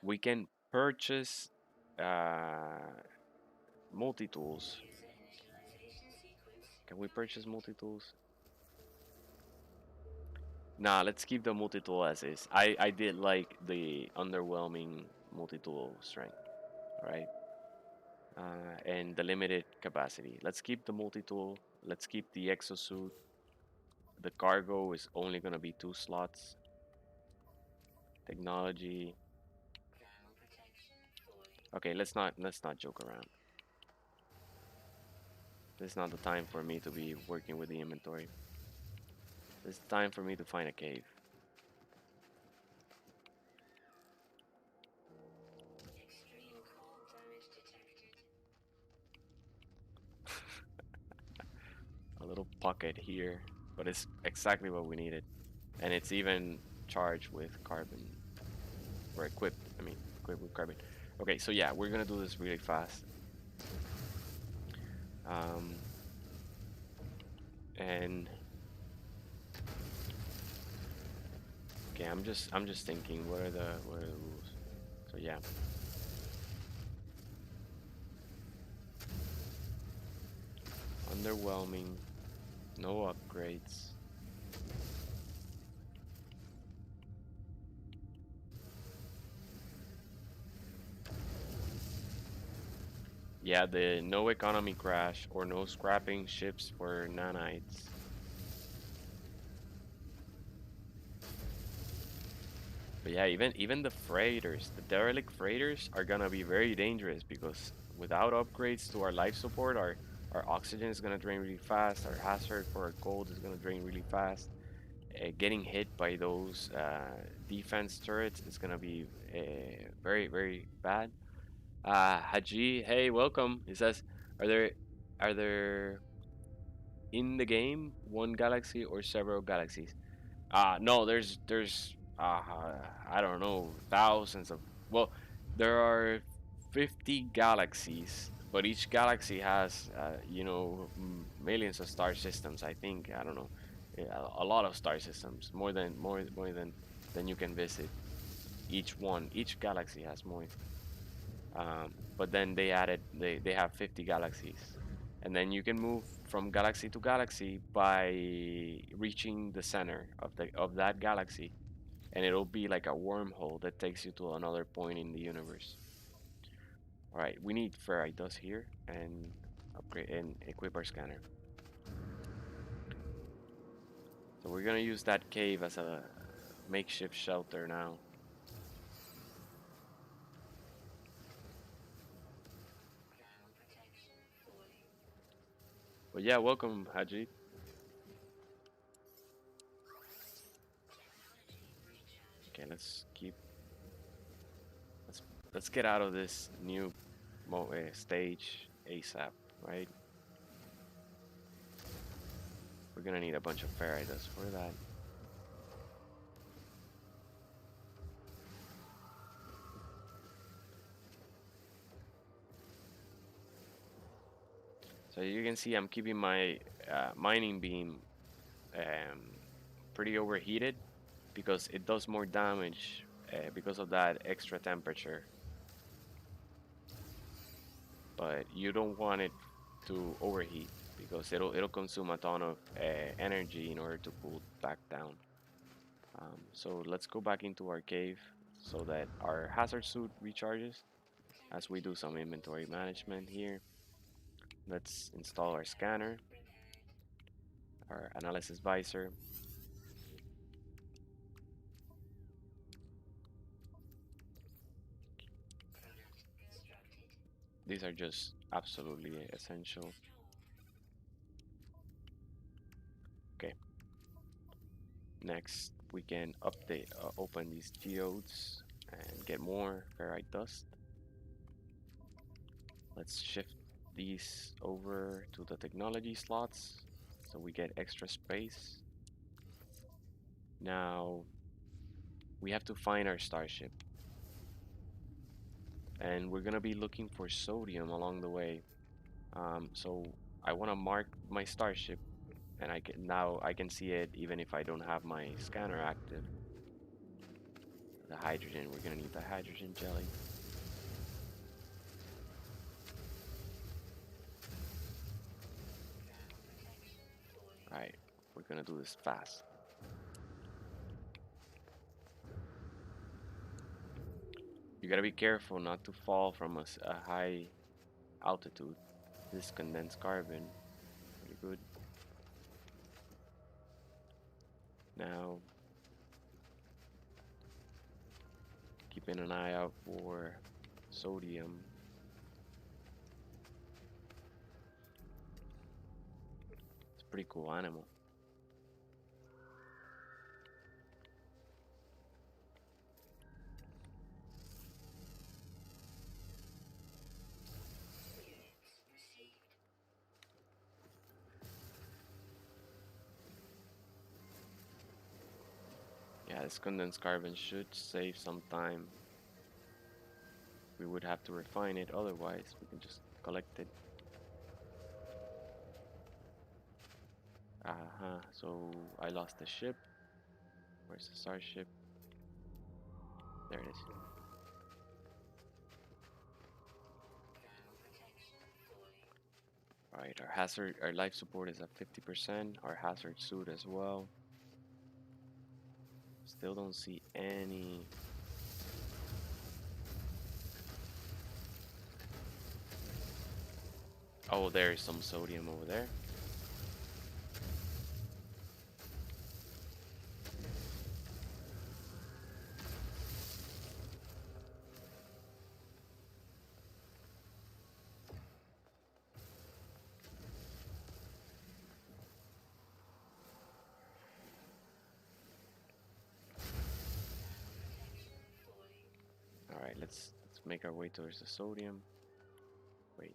We can purchase multi-tools. Can we purchase multi-tools? Nah, let's keep the multi-tool as is. I did like the underwhelming multi-tool strength. Alright. And the limited capacity. Let's keep the multi-tool. Let's keep the exosuit. The cargo is only gonna be 2 slots. Technology. Okay, let's not joke around. This is not the time for me to be working with the inventory. It's time for me to find a cave. A little pocket here, but it's exactly what we needed. And it's even charged with carbon. Or equipped, I mean, equipped with carbon. Okay, so yeah, we're gonna do this really fast. Um, and okay, I'm just thinking, what are the rules? So yeah. Underwhelming. No upgrades. Yeah, the no economy crash or no scrapping ships for nanites. But yeah, even the freighters, the derelict freighters are gonna be very dangerous because without upgrades to our life support, our oxygen is gonna drain really fast. Our hazard for our gold is gonna drain really fast. Getting hit by those defense turrets is gonna be very bad. Haji, hey, welcome. He says, are there in the game one galaxy or several galaxies? No, there's I don't know, thousands of, well, there are 50 galaxies, but each galaxy has millions of star systems. I think, I don't know, a lot of star systems, more than you can visit. Each galaxy has more. But then they have 50 galaxies, and then you can move from galaxy to galaxy by reaching the center of that galaxy, and it'll be like a wormhole that takes you to another point in the universe. All right, we need ferrite dust here and upgrade and equip our scanner. So we're gonna use that cave as a makeshift shelter now. But yeah, welcome, Haji. Okay, let's let's get out of this new stage ASAP, right? We're gonna need a bunch of ferrite dust for that. So you can see I'm keeping my mining beam um, pretty overheated because it does more damage because of that extra temperature. But you don't want it to overheat because it'll consume a ton of energy in order to cool back down. So let's go back into our cave so that our hazard suit recharges. As we do some inventory management here, let's install our scanner, our analysis visor. These are just absolutely essential. Okay, next we can open these geodes and get more ferrite dust. Let's shift these over to the technology slots so we get extra space. Now we have to find our starship, and we're gonna be looking for sodium along the way. So I want to mark my starship, and I can see it even if I don't have my scanner active. The hydrogen, we're gonna need the hydrogen jelly. Alright, we're gonna do this fast. You gotta be careful not to fall from a high altitude. This condensed carbon, pretty good. Now, keeping an eye out for sodium. It's a pretty cool animal. Yeah, this condensed carbon should save some time. We would have to refine it, otherwise we can just collect it. So I lost the ship. Where's the starship? There it is. Alright, our life support is at 50%, our hazard suit as well. Still don't see any. Oh, there is some sodium over there. Alright, let's make our way towards the sodium. Wait.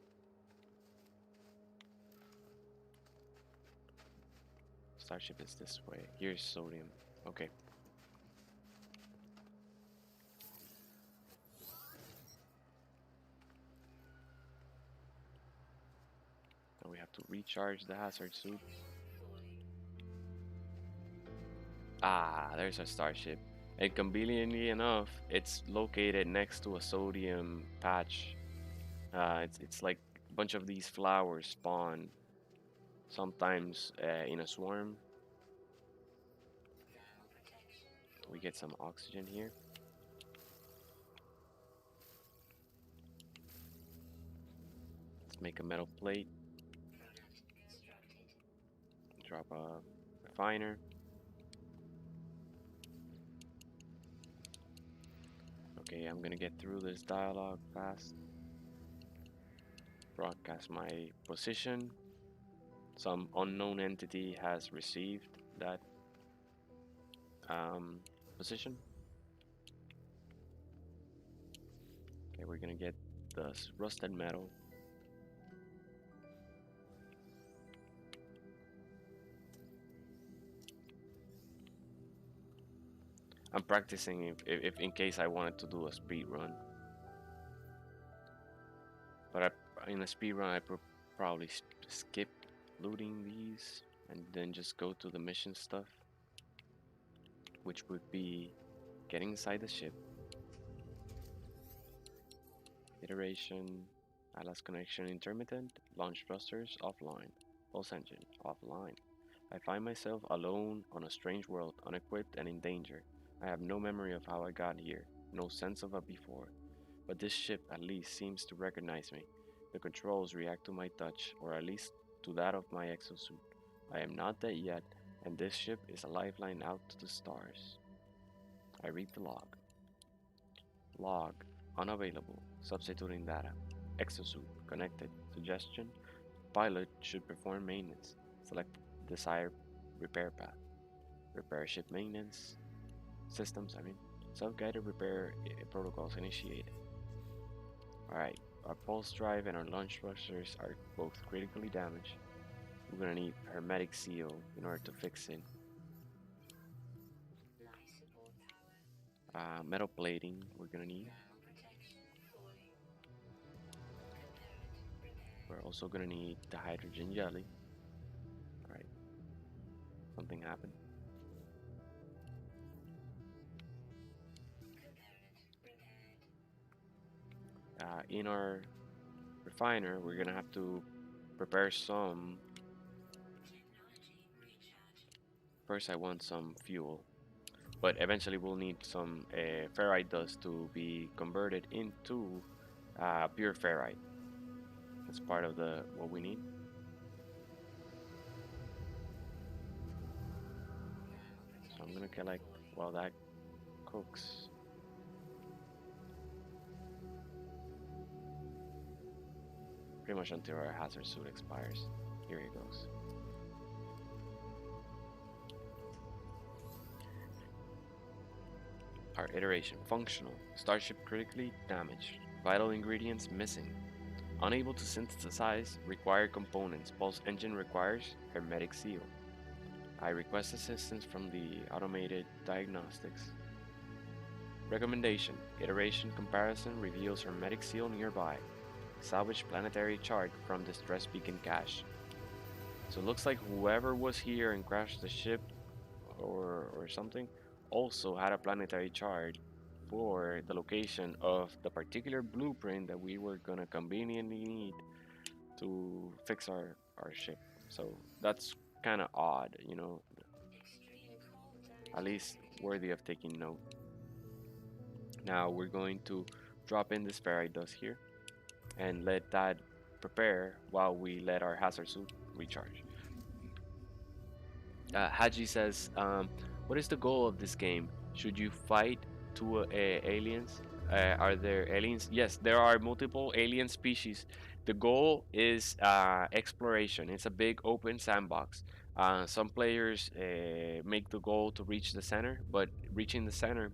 Starship is this way. Here's sodium. Okay. Now we have to recharge the hazard suit. Ah, there's our starship. And conveniently enough, it's located next to a sodium patch. It's like a bunch of these flowers spawn sometimes in a swarm. We get some oxygen here. Let's make a metal plate. Drop a refiner. Okay, I'm gonna get through this dialogue fast. Broadcast my position. Some unknown entity has received that position. Okay, we're gonna get the rusted metal. I'm practicing if in case I wanted to do a speed run. But in a speed run, I probably skip looting these and then just go to the mission stuff, which would be getting inside the ship, iteration, Atlas connection intermittent, launch thrusters offline, pulse engine offline. I find myself alone on a strange world, unequipped and in danger. I have no memory of how I got here, no sense of a before. but this ship at least seems to recognize me. The controls react to my touch, or at least to that of my exosuit. I am not dead yet, and this ship is a lifeline out to the stars. I read the log. Log, unavailable, substituting data. Exosuit, connected. Suggestion, pilot should perform maintenance. Select desired repair path. Repair ship maintenance. Systems, Self-guided repair protocols initiated. Alright, our pulse drive and our launch thrusters are both critically damaged. We're gonna need hermetic seal in order to fix it. Metal plating, we're gonna need. We're also gonna need the hydrogen jelly. Alright, something happened. In our refiner, we're gonna have to prepare some. First, I want some fuel, but eventually we'll need some ferrite dust to be converted into pure ferrite. That's part of the what we need. So I'm gonna collect while that cooks. Pretty much until our hazard suit expires. Here it goes. Our iteration functional. Starship critically damaged. Vital ingredients missing. Unable to synthesize required components. Pulse engine requires hermetic seal. I request assistance from the automated diagnostics. Recommendation. Iteration comparison reveals hermetic seal nearby. Salvage planetary chart from distress beacon cache. So it looks like whoever was here and crashed the ship or something also had a planetary chart for the location of the particular blueprint that we were gonna conveniently need to fix our ship. So that's kind of odd, at least worthy of taking note. Now we're going to drop in this ferrite dust here and let that prepare while we let our hazard suit recharge. Haji says, what is the goal of this game? Should you fight two aliens? Are there aliens? Yes, there are multiple alien species. The goal is exploration. It's a big open sandbox. Some players make the goal to reach the center, but reaching the center,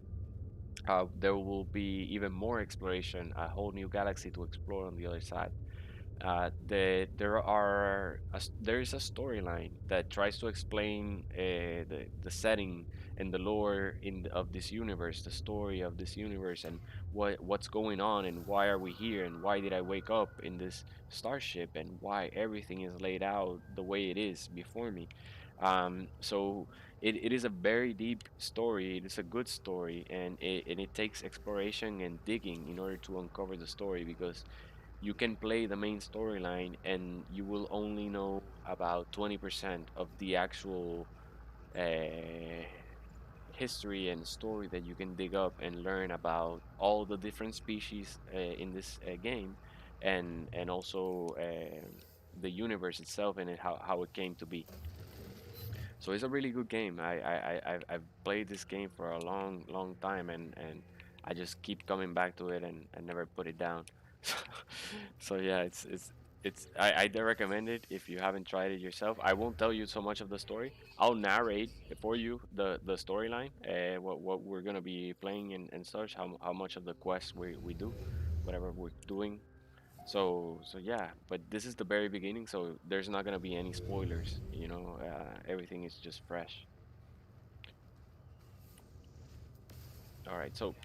there will be even more exploration, a whole new galaxy to explore on the other side. There is a storyline that tries to explain the setting and the lore of this universe, the story of this universe, and what's going on, and why are we here, and why did I wake up in this starship, and why everything is laid out the way it is before me. So it is a very deep story. It is a good story, and it takes exploration and digging in order to uncover the story, because you can play the main storyline and you will only know about 20% of the actual uh, history and story that you can dig up and learn about all the different species in this game, and also the universe itself and how it came to be. So it's a really good game. I've played this game for a long time, and I just keep coming back to it and never put it down. So yeah, I do recommend it if you haven't tried it yourself. I won't tell you so much of the story. I'll narrate for you the storyline, what we're gonna be playing and such, how much of the quest we do, whatever we're doing. So yeah, but this is the very beginning, so there's not gonna be any spoilers. Everything is just fresh. All right, so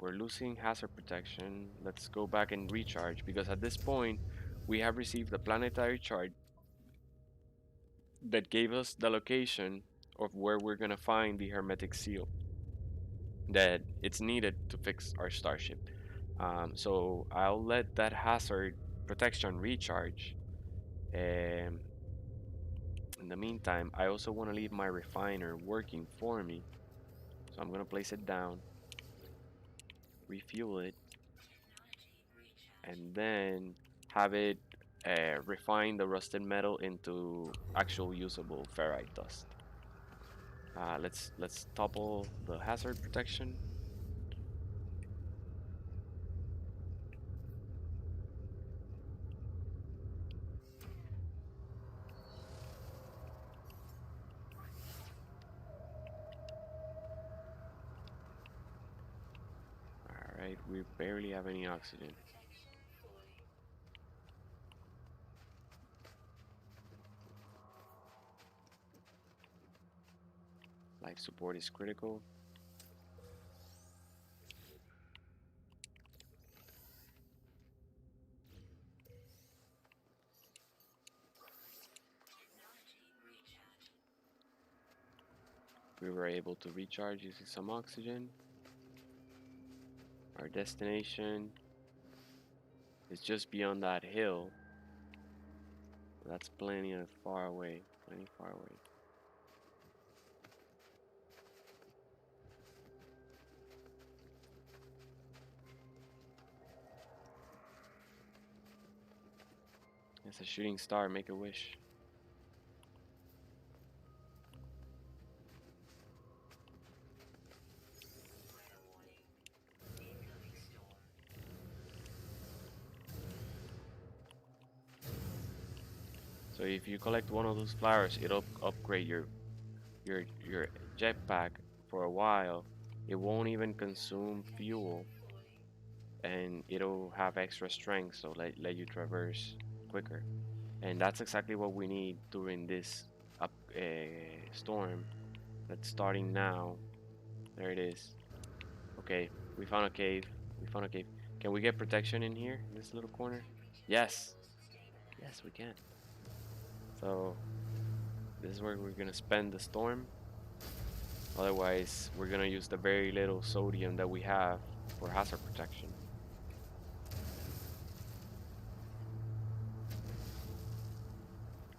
we're losing hazard protection. Let's go back and recharge, because at this point we have received the planetary chart that gave us the location of where we're gonna find the hermetic seal that it's needed to fix our starship. So I'll let that hazard protection recharge. Um, in the meantime, I also want to leave my refiner working for me. So I'm going to place it down. refuel it, and then have it refine the rusted metal into actual usable ferrite dust. Let's topple the hazard protection. All right, we barely have any oxygen. Life support is critical. We were able to recharge using some oxygen. Our destination is just beyond that hill. That's plenty of far away, plenty far away. It's a shooting star, make a wish. So if you collect one of those flowers, it'll upgrade your jetpack for a while. It won't even consume fuel, and it'll have extra strength, so let you traverse quicker. And that's exactly what we need during this storm that's starting now. There it is. Okay, we found a cave. We found a cave. Can we get protection in here, in this little corner? Yes. Yes, we can. So this is where we're gonna spend the storm. Otherwise, we're gonna use the very little sodium that we have for hazard protection.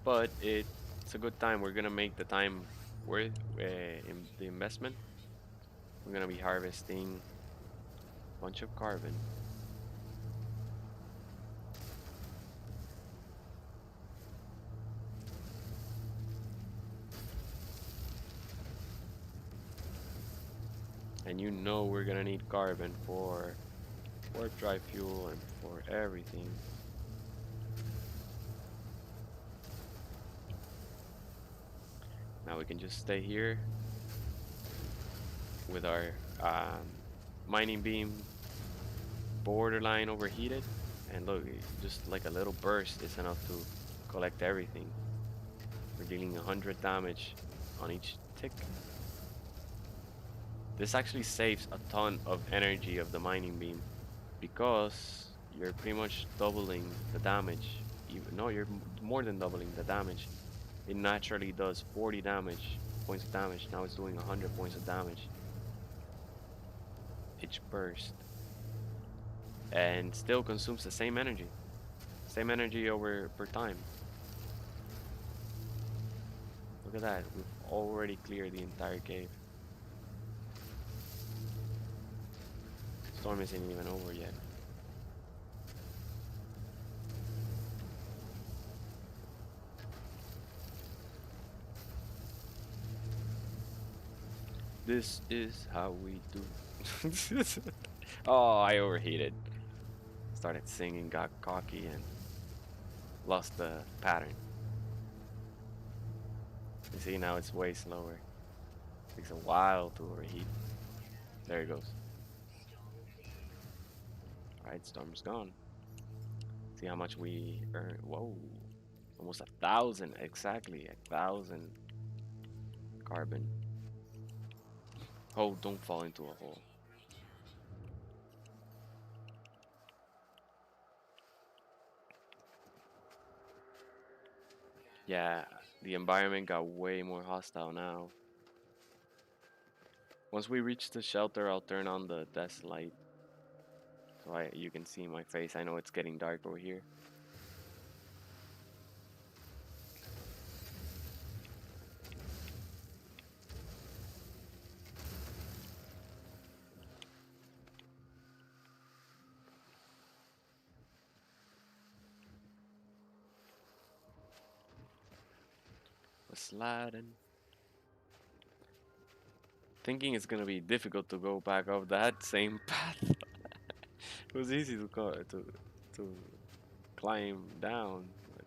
But it's a good time. We're gonna make the time worth in the investment. We're gonna be harvesting a bunch of carbon. And you know we're gonna need carbon for warp drive fuel and for everything. Now we can just stay here with our mining beam borderline overheated, and look, just like a little burst is enough to collect everything. We're dealing 100 damage on each tick. This actually saves a ton of energy of the mining beam because you're pretty much doubling the damage. No, you're more than doubling the damage. It naturally does 40 points of damage. Now it's doing 100 points of damage each burst, and still consumes the same energy over per time. Look at that, we've already cleared the entire cave. Storm isn't even over yet. This is how we do. Oh, I overheated. Started singing, got cocky, and lost the pattern. You see, now it's way slower. It takes a while to overheat. There it goes. Alright, storm's gone. See how much we earn. Whoa. Almost 1,000. Exactly. 1,000 carbon. Oh, don't fall into a hole. Yeah, the environment got way more hostile now. Once we reach the shelter, I'll turn on the desk light so you can see my face. I know it's getting dark over here. Sliding. Thinking it's gonna be difficult to go back up that same path. It was easy to go to climb down, but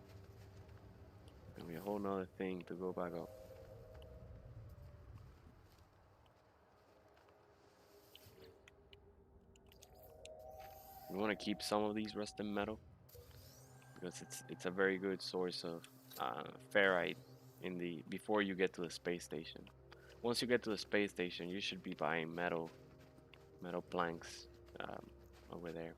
it's gonna be a whole nother thing to go back up. We want to keep some of these rusted metal because it's a very good source of ferrite in the before you get to the space station. Once you get to the space station, you should be buying metal planks um, over there.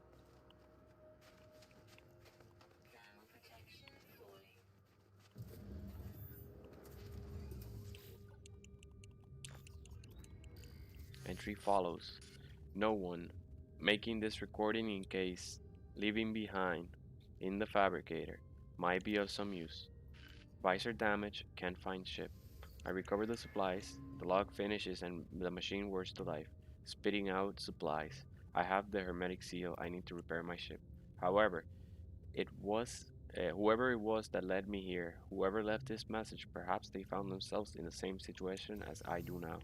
Entry follows. No one making this recording in case leaving behind in the fabricator might be of some use. Visor damage, can't find ship. I recover the supplies, the log finishes and the machine works to life, spitting out supplies. I have the hermetic seal, I need to repair my ship. However, it was whoever it was that led me here, whoever left this message, perhaps they found themselves in the same situation as I do now.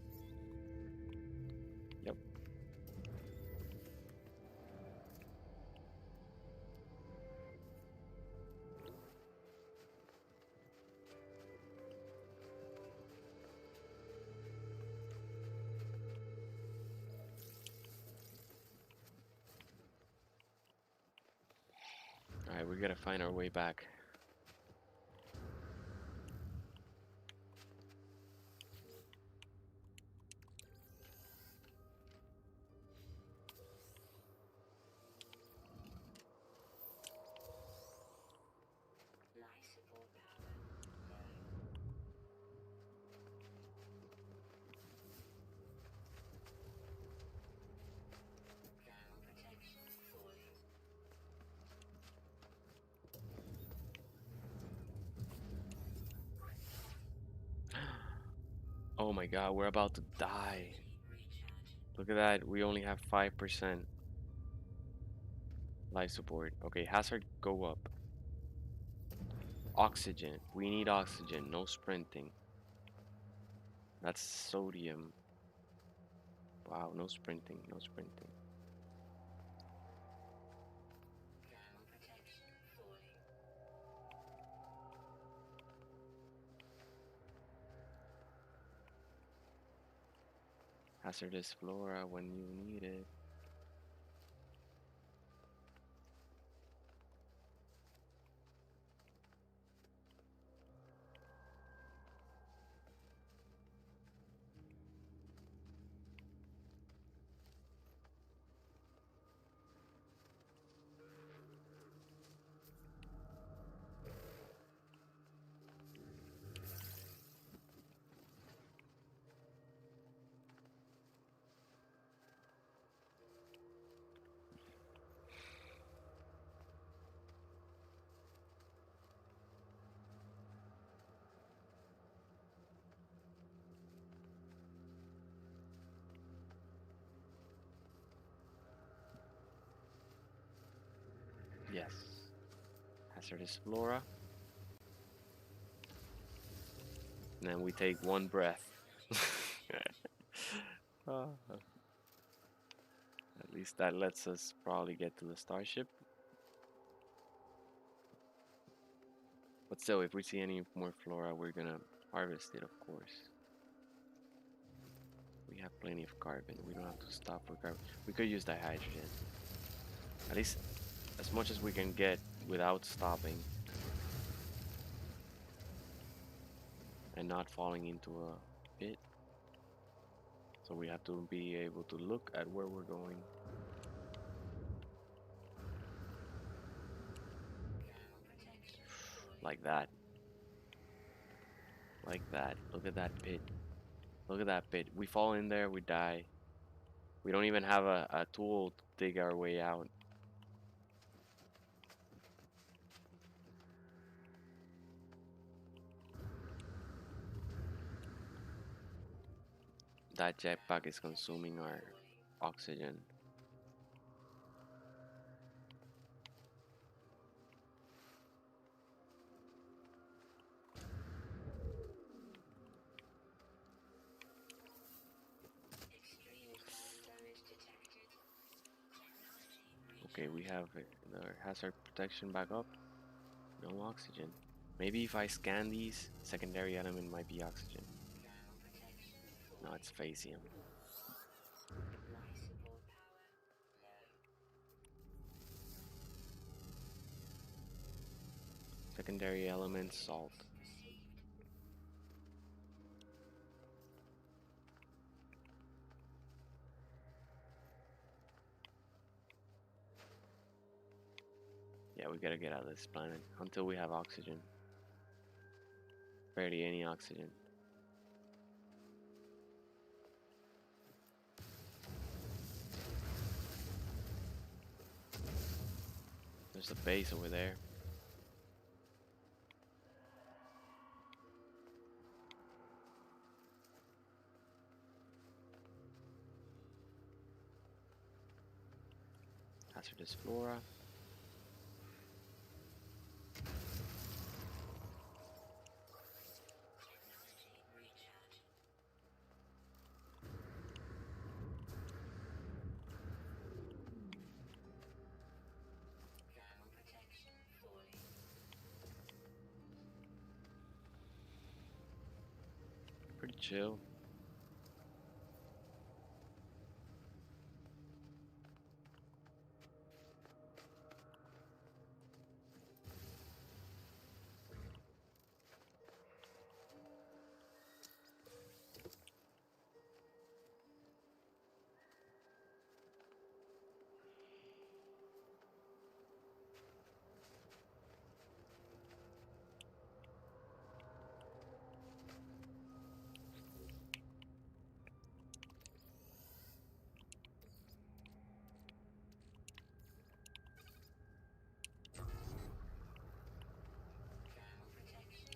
Yep. Alright, we gotta find our way back. Oh my god, we're about to die. Look at that, we only have 5% life support. Okay, hazard go up. Oxygen, we need oxygen, no sprinting. That's sodium. Wow, no sprinting, no sprinting. Hazardous flora when you need it. Yes. Hazardous flora. And then we take one breath. Uh, At least that lets us probably get to the starship. But still, if we see any more flora, we're gonna harvest it, of course. We have plenty of carbon. We don't have to stop for carbon. We could use dihydrogen. At least as much as we can get without stopping. And not falling into a pit. So we have to be able to look at where we're going. Like that. Like that. Look at that pit. Look at that pit. We fall in there, we die. We don't even have a tool to dig our way out. That jetpack is consuming our oxygen. Okay, we have the hazard protection back up. No oxygen. Maybe if I scan these, secondary element might be oxygen. No, it's phasium. Secondary element salt. Yeah, we gotta get out of this planet until we have oxygen. Barely any oxygen. There's a base over there. Hazardous flora. Pretty chill.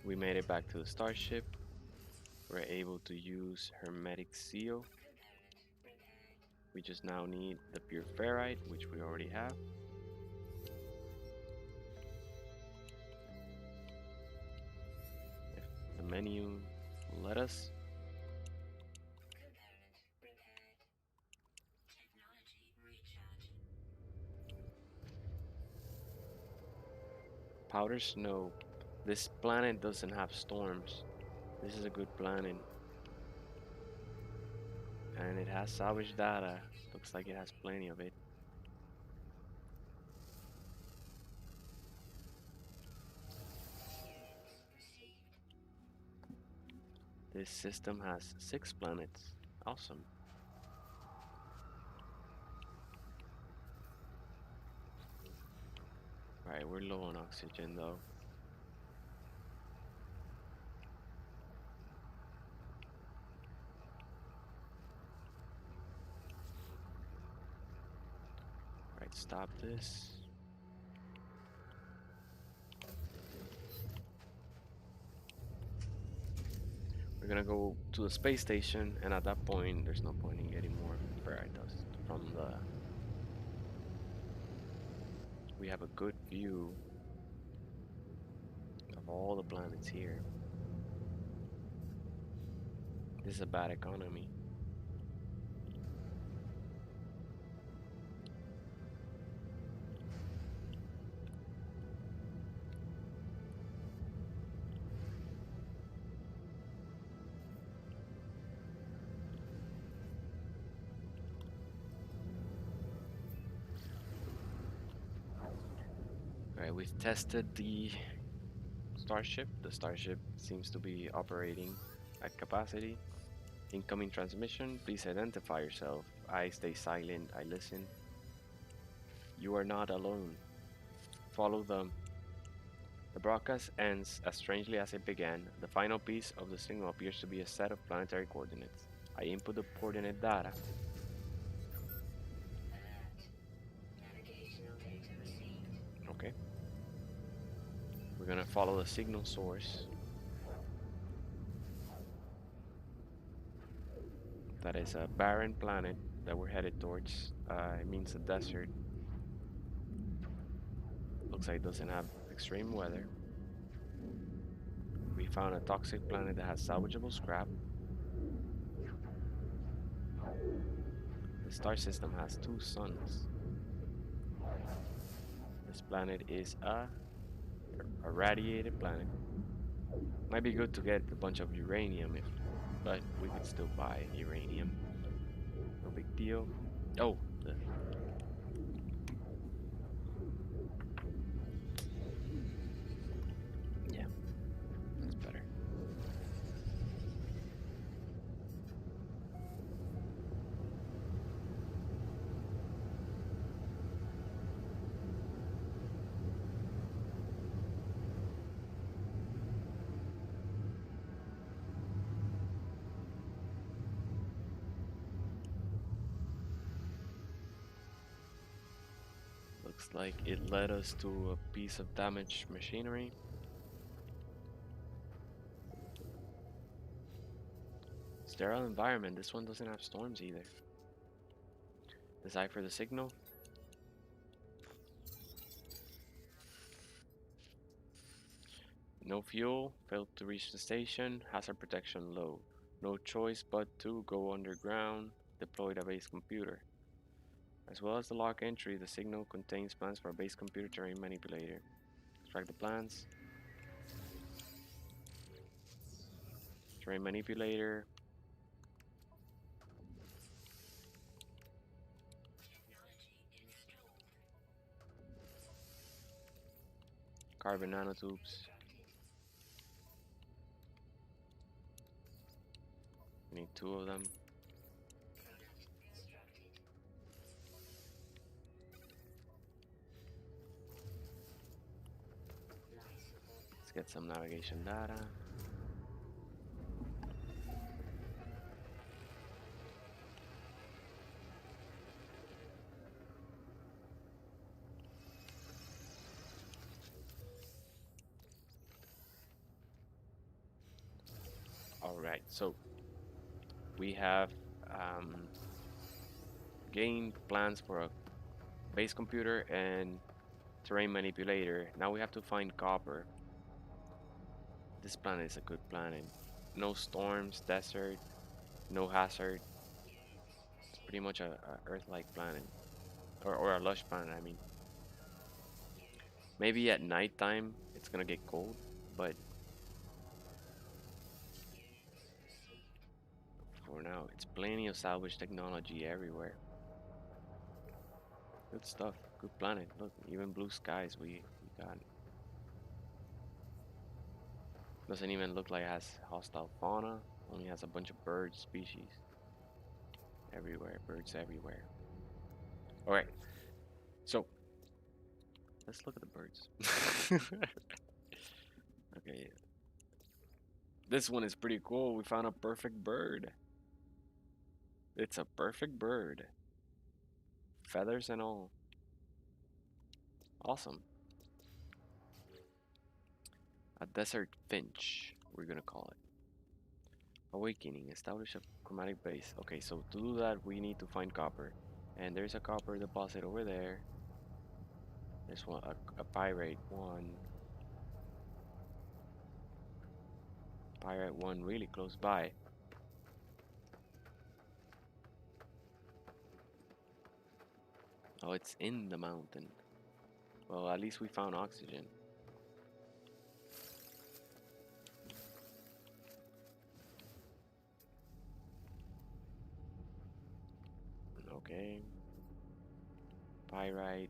We made it back to the starship. We're able to use hermetic seal. We just now need the pure ferrite, which we already have. If the menu will let us. Powder snow. This planet doesn't have storms. This is a good planet. And it has salvage data. Looks like it has plenty of it. This system has 6 planets. Awesome. Alright, we're low on oxygen though. Alright, stop this. We're gonna go to the space station, and at that point, there's no point in getting more ferrite dust from the... We have a good view of all the planets here. This is a bad economy. Alright, we've tested the starship. The starship seems to be operating at capacity. Incoming transmission, please identify yourself. I stay silent, I listen. You are not alone. Follow them. The broadcast ends as strangely as it began. The final piece of the signal appears to be a set of planetary coordinates. I input the coordinate data. Okay. We're gonna follow the signal source. That is a barren planet that we're headed towards. It means a desert. Looks like it doesn't have extreme weather. We found a toxic planet that has salvageable scrap. The star system has 2 suns. This planet is a irradiated planet. Might be good to get a bunch of uranium, but we could still buy uranium. No big deal. Oh, yeah, that's better. Looks like it led us to a piece of damaged machinery. Sterile environment. This one doesn't have storms either. Decipher the signal. No fuel. Failed to reach the station. Hazard protection low. No choice but to go underground. Deploy a base computer. As well as the log entry, the signal contains plans for a base computer terrain manipulator. Extract the plans. Terrain manipulator. Carbon nanotubes. We need 2 of them. Let's get some navigation data. Alright, so we have gained plans for a base computer and terrain manipulator. Now we have to find copper. This planet is a good planet. No storms, desert, no hazard. It's pretty much a Earth-like planet. Or a lush planet, I mean. Maybe at nighttime it's gonna get cold, but for now it's plenty of salvage technology everywhere. Good stuff. Good planet. Look, even blue skies we got. Doesn't even look like it has hostile fauna. Only has a bunch of bird species. Everywhere. Birds everywhere. Alright. So let's look at the birds. Okay. This one is pretty cool. We found a perfect bird. It's a perfect bird. Feathers and all. Awesome. A desert finch, we're gonna call it. Awakening. Establish a chromatic base. Okay, so to do that, we need to find copper. And there's a copper deposit over there. There's one, a pyrite one. Pyrite one really close by. Oh, it's in the mountain. Well, at least we found oxygen. Okay. Pyrite.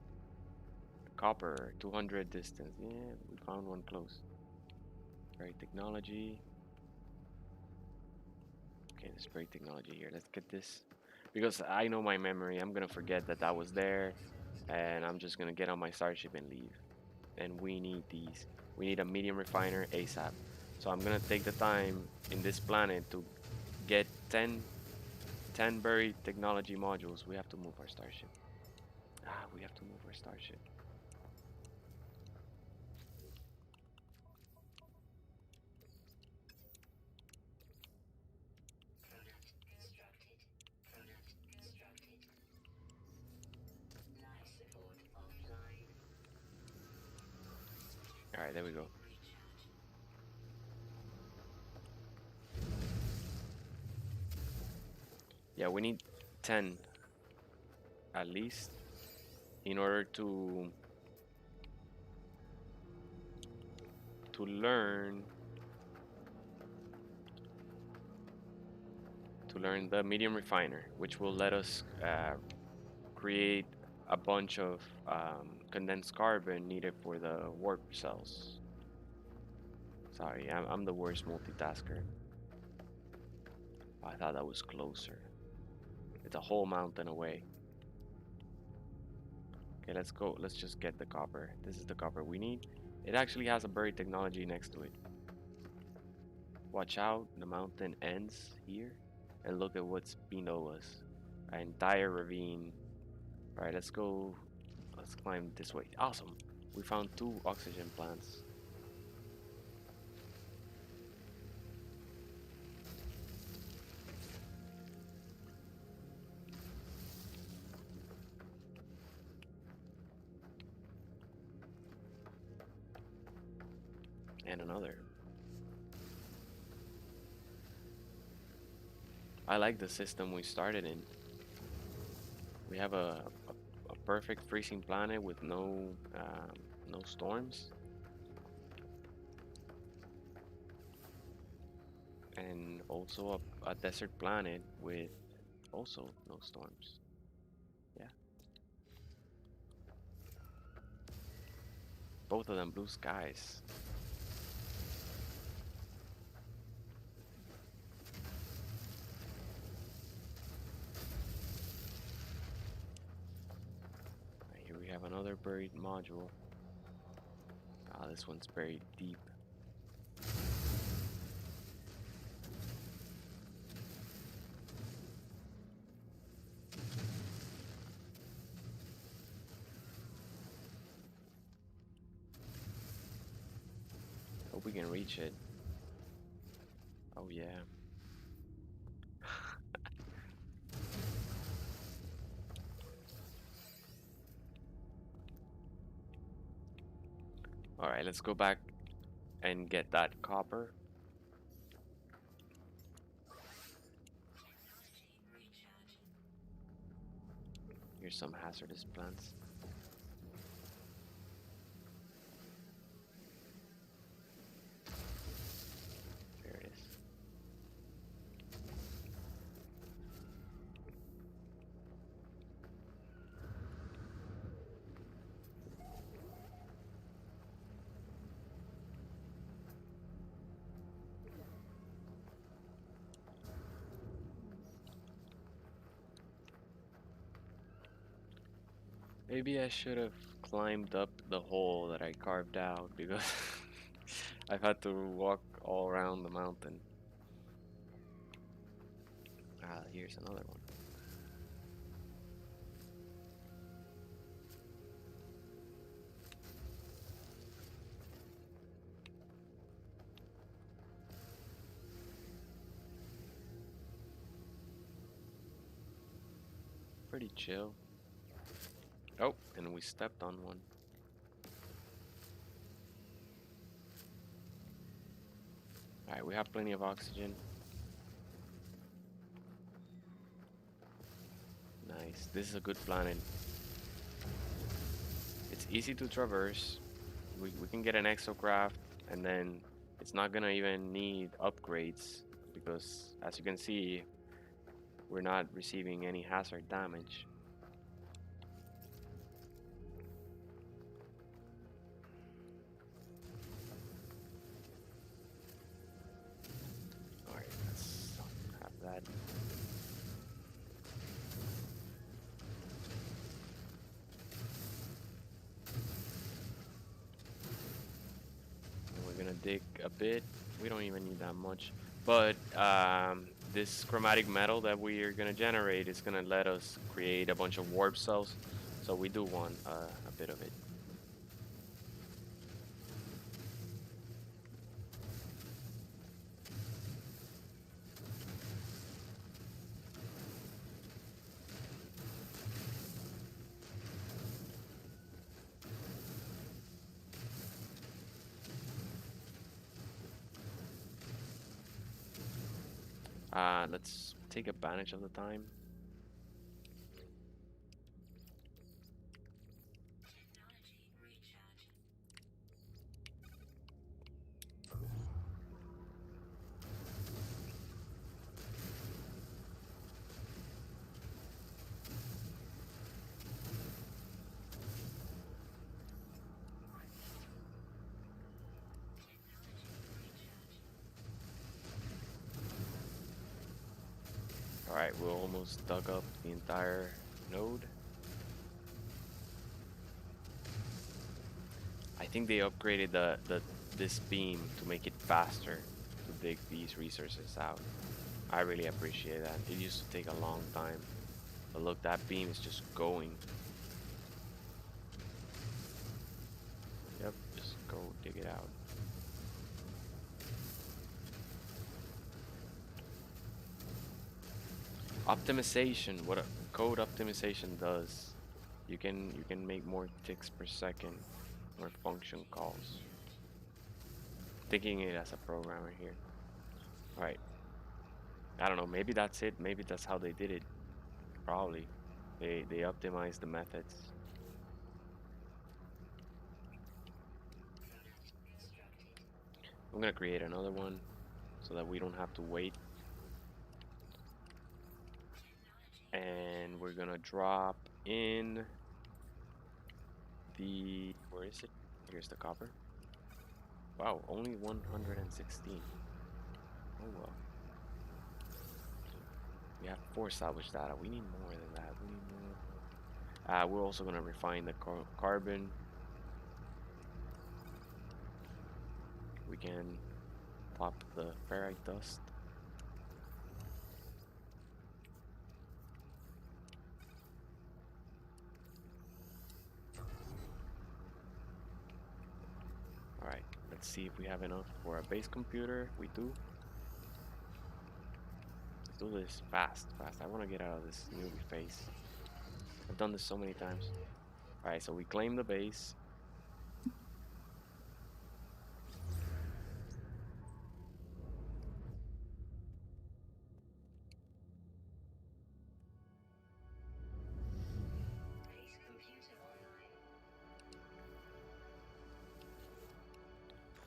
Copper. 200 distance. Yeah, we found one close. Great technology. Okay, there's great technology here. Let's get this. Because I know my memory. I'm gonna forget that that was there. And I'm just gonna get on my starship and leave. And we need these. We need a medium refiner ASAP. So I'm gonna take the time in this planet to get 10 buried technology modules. We have to move our starship. We have to move our starship. Alright, there we go. Yeah, we need 10 at least in order to to learn the medium refiner, which will let us create a bunch of condensed carbon needed for the warp cells. Sorry, I'm the worst multitasker. I thought that was closer. It's a whole mountain away. Okay, let's go. Let's just get the copper. This is the copper we need. It actually has a buried technology next to it. Watch out, the mountain ends here. And look at what's below us. An entire ravine. Alright, let's go. Let's climb this way. Awesome. We found 2 oxygen plants. And another. I like the system we started in. We have a perfect freezing planet with no storms. And also a desert planet with also no storms. Yeah. Both of them blue skies. Right, here we have another buried module. Ah, this one's buried deep. Hope we can reach it. Oh yeah. Alright, let's go back and get that copper. Here's some hazardous plants. There it is. Maybe I should have climbed up the hole that I carved out because I've had to walk all around the mountain. Ah, here's another one. Pretty chill. Oh, and we stepped on one. Alright, we have plenty of oxygen. Nice. This is a good planet. It's easy to traverse. We can get an exocraft, and then it's not gonna even need upgrades because, as you can see, we're not receiving any hazard damage. Alright, let's have that. And we're gonna dig a bit. We don't even need that much. But this chromatic metal that we are gonna generate is gonna let us create a bunch of warp cells. So we do want a bit of it. Let's take advantage of the time. Alright, we almost dug up the entire node. I think they upgraded this beam to make it faster to dig these resources out. I really appreciate that. It used to take a long time. But look, that beam is just going. Yep, just go dig it out. Optimization, what a code optimization does. You can make more ticks per second, more function calls. Thinking it as a programmer here. Alright. I don't know, maybe that's it. Maybe that's how they did it. Probably. They optimized the methods. I'm gonna create another one so that we don't have to wait. And we're gonna drop in the, where is it? Here's the copper. Wow, only 116. Oh well. We have 4 salvage data. We need more than that. We need more. We're also gonna refine the carbon. We can pop the ferrite dust. Alright, let's see if we have enough for a base computer. We do. Let's do this fast. I want to get out of this newbie phase. I've done this so many times. Alright, so we claim the base.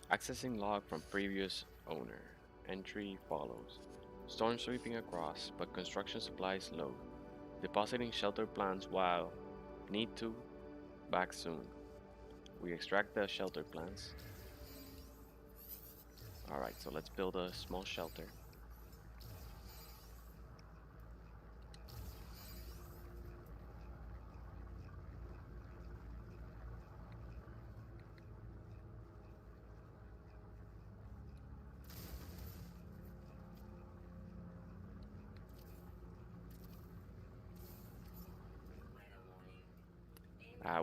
Accessing log from previous owner. Entry follows. Storm sweeping across, but construction supplies low. Depositing shelter plans while need to. Back soon. We extract the shelter plans. Alright, so let's build a small shelter.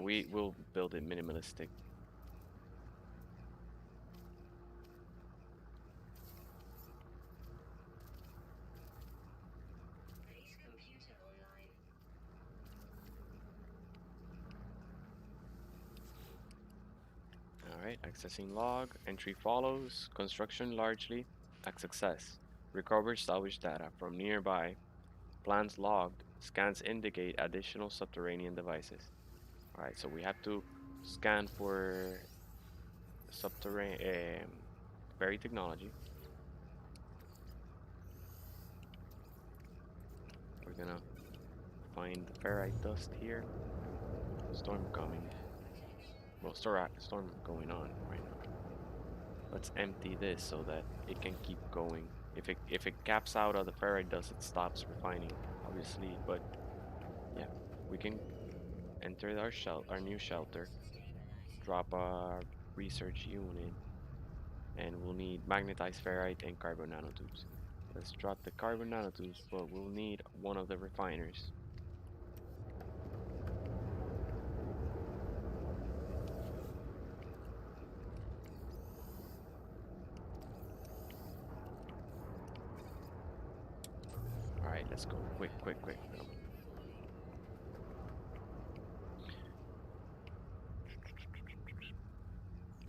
We will build it minimalistic. Alright, accessing log. Entry follows. Construction largely a success. Recover salvage data from nearby. Plans logged. Scans indicate additional subterranean devices. Alright, so we have to scan for subterranean berry technology. We're gonna find the ferrite dust here. Storm coming. Well, storm going on right now. Let's empty this so that it can keep going. If it caps out of the ferrite dust, it stops refining, obviously. But yeah, we can enter our new shelter. Drop a research unit, and we'll need magnetized ferrite and carbon nanotubes. Let's drop the carbon nanotubes, but we'll need one of the refiners. Alright, let's go. Quick.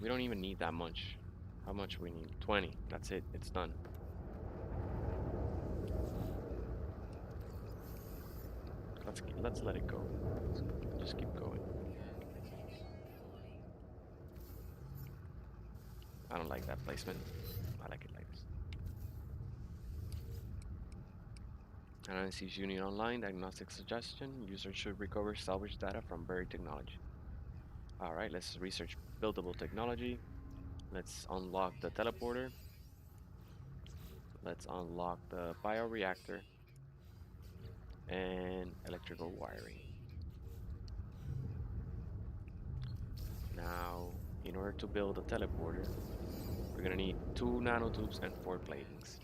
We don't even need that much. How much we need? 20. That's it. It's done. Let's let it go. Let's just keep going. I don't like that placement. I like it like this. Analysis Unit Online Diagnostic Suggestion. User should recover salvage data from buried technology. Alright, let's research buildable technology. Let's unlock the teleporter. Let's unlock the bioreactor. and electrical wiring. Now, in order to build a teleporter, we're gonna need 2 nanotubes and 4 platings.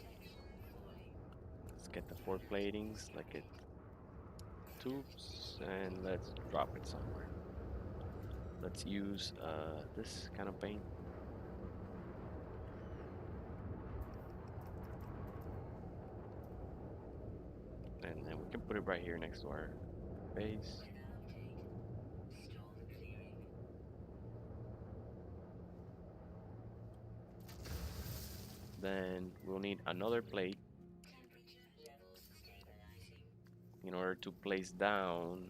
Let's get the 4 platings, like it tubes, and let's drop it somewhere. Let's use this kind of paint. And then we can put it right here next to our base. Then we'll need another plate in order to place down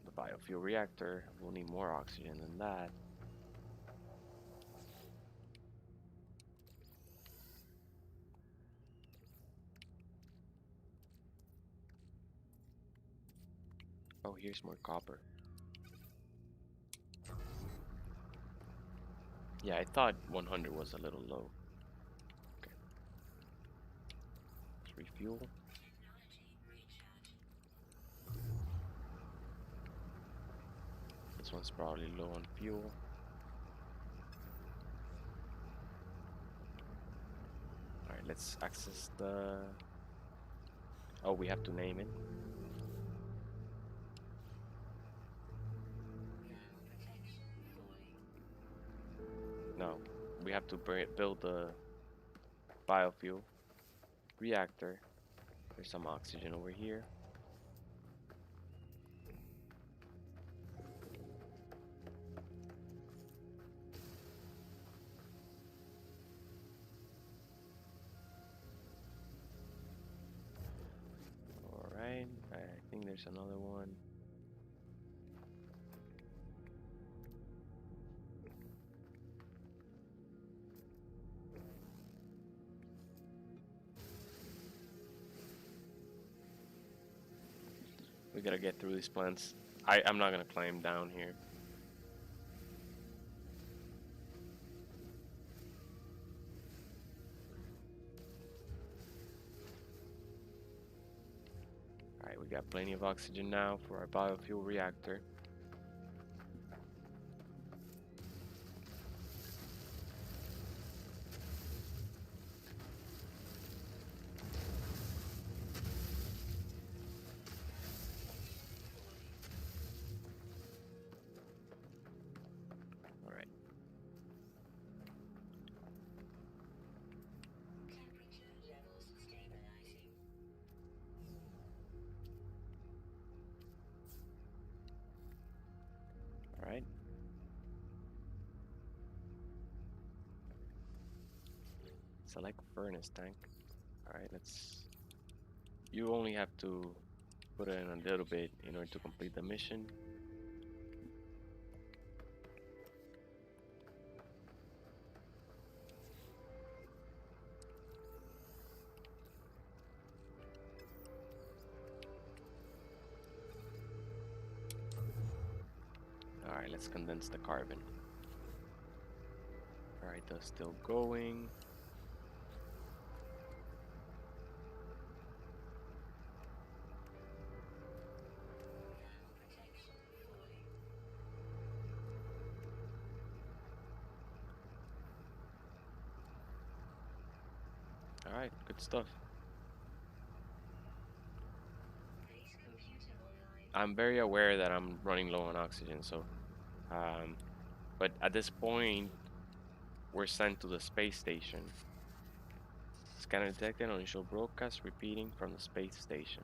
the biofuel reactor. We'll need more oxygen than that. Oh, here's more copper. Yeah, I thought 100 was a little low. Okay. Let's refuel. This one's probably low on fuel. Alright, let's access the... Oh, we have to name it. No, we have to build the biofuel reactor. There's some oxygen over here. Alright, I think there's another one. We gotta get through these plants. I'm not gonna climb down here. Alright, we got plenty of oxygen now for our biofuel reactor. Alright. Alright. Select furnace tank. Alright, let's... You only have to put in a little bit in order to complete the mission. Alright, let's condense the carbon. Alright, that's still going. Alright, good stuff. I'm very aware that I'm running low on oxygen, so but at this point we're sent to the space station. Scanner detected, unusual broadcast repeating from the space station.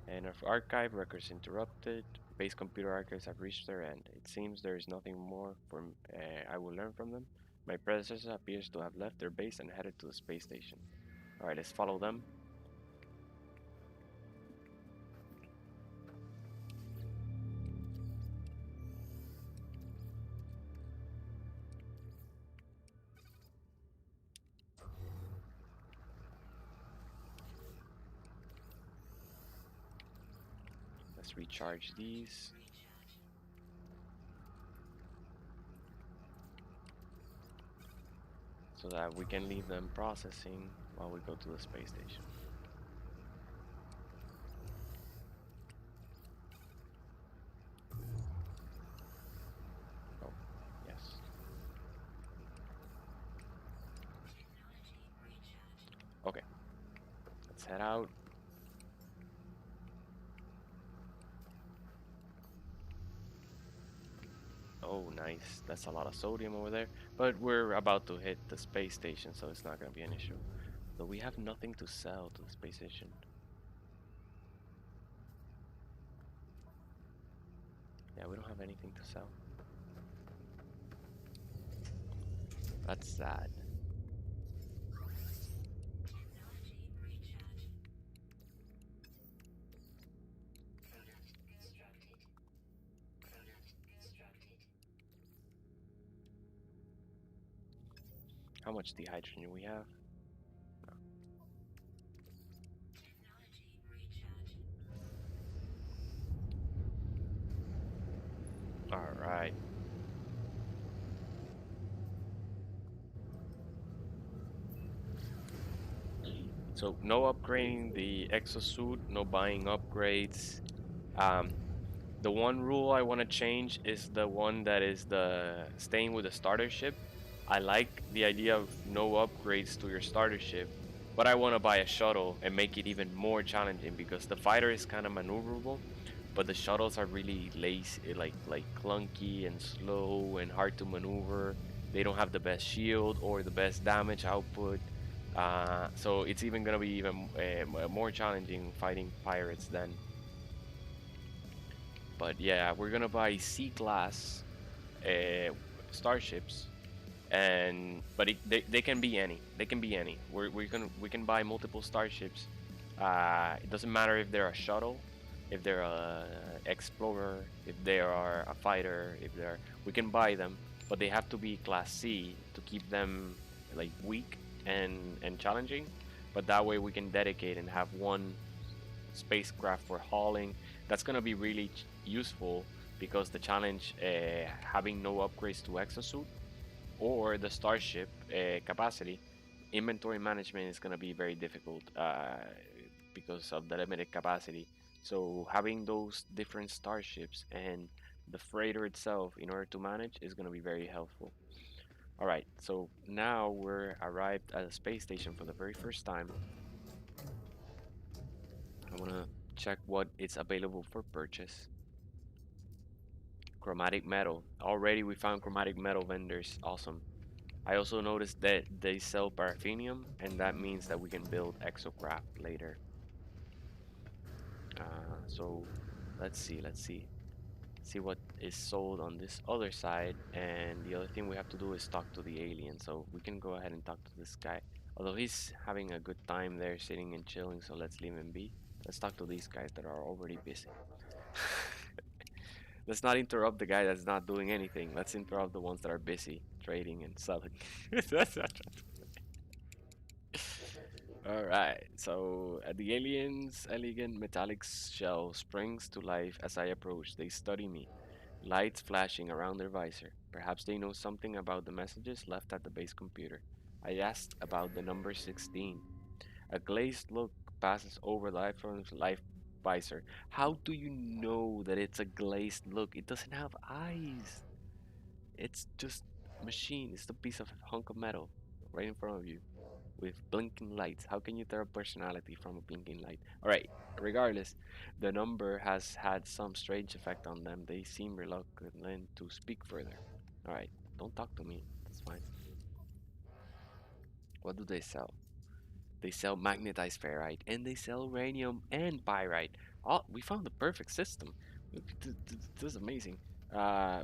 And if archive records interrupted, base computer archives have reached their end. It seems there is nothing more I will learn from them. My predecessor appears to have left their base and headed to the space station. Alright, let's follow them. Let's recharge these. So that we can leave them processing while we go to the space station. head out. Oh, nice. That's a lot of sodium over there. But we're about to hit the space station, so it's not going to be an issue. So we have nothing to sell to the space station. Yeah, we don't have anything to sell. That's sad. How much dehydrogen we have? All right. So no upgrading the exosuit, no buying upgrades. Um, the one rule I want to change is the one that is the staying with the starter ship. I like the idea of no upgrades to your starter ship, but I want to buy a shuttle and make it even more challenging because the fighter is kind of maneuverable, but the shuttles are really lazy, like clunky and slow and hard to maneuver. They don't have the best shield or the best damage output. So it's even gonna be even more challenging fighting pirates then. But yeah, we're gonna buy C-class uh, starships, and but they can be any. They can be any. We can buy multiple starships. It doesn't matter if they're a shuttle, if they're a explorer, if they are a fighter, if they're we can buy them, but they have to be class C to keep them like weak and challenging. But that way we can dedicate and have one spacecraft for hauling. That's gonna be really useful because the challenge having no upgrades to exosuit or the starship capacity, inventory management is going to be very difficult because of the limited capacity. So having those different starships and the freighter itself in order to manage is going to be very helpful. All right, so now we're arrived at a space station for the very first time. I want to check what is available for purchase. Chromatic metal. Already we found chromatic metal vendors. Awesome. I also noticed that they sell paraffinium, and that means that we can build exocraft later. So let's see what is sold on this other side. And the other thing we have to do is talk to the alien. So we can go ahead and talk to this guy. Although he's having a good time there, sitting and chilling, so let's leave him be. Let's talk to these guys that are already busy. Let's not interrupt the guy that's not doing anything. Let's interrupt the ones that are busy trading and selling. That's not All right, so the alien's elegant metallic shell springs to life as I approach. They study me, lights flashing around their visor. Perhaps they know something about the messages left at the base computer. I asked about the number 16. A glazed look passes over the iPhone's life visor. How do you know that it's a glazed look? It doesn't have eyes. It's just machine. It's a piece of hunk of metal right in front of you with blinking lights. How can you tell a personality from a blinking light? All right, regardless, the number has had some strange effect on them. They seem reluctant to speak further. All right, don't talk to me. That's fine. What do they sell? They sell magnetized ferrite and they sell uranium and pyrite. Oh, we found the perfect system. This is amazing.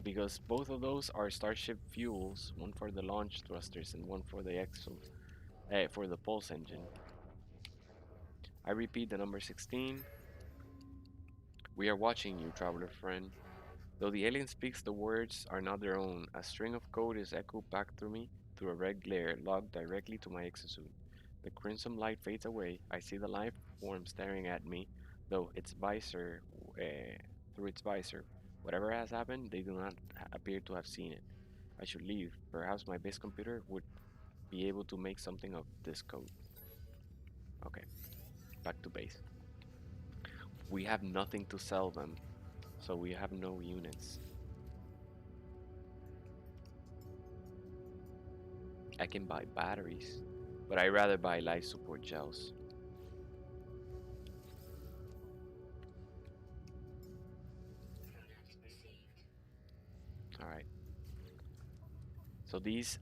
Because both of those are starship fuels, one for the launch thrusters and one for the for the pulse engine. I repeat the number 16. We are watching you, traveler friend. Though the alien speaks, the words are not their own. A string of code is echoed back through me through a red glare logged directly to my exosuit. The crimson light fades away. I see the life form staring at me, though its visor, through its visor. Whatever has happened, they do not appear to have seen it. I should leave. Perhaps my base computer would be able to make something of this code. Okay, back to base. We have nothing to sell them, so we have no units. I can buy batteries, but I rather buy life support gels. So these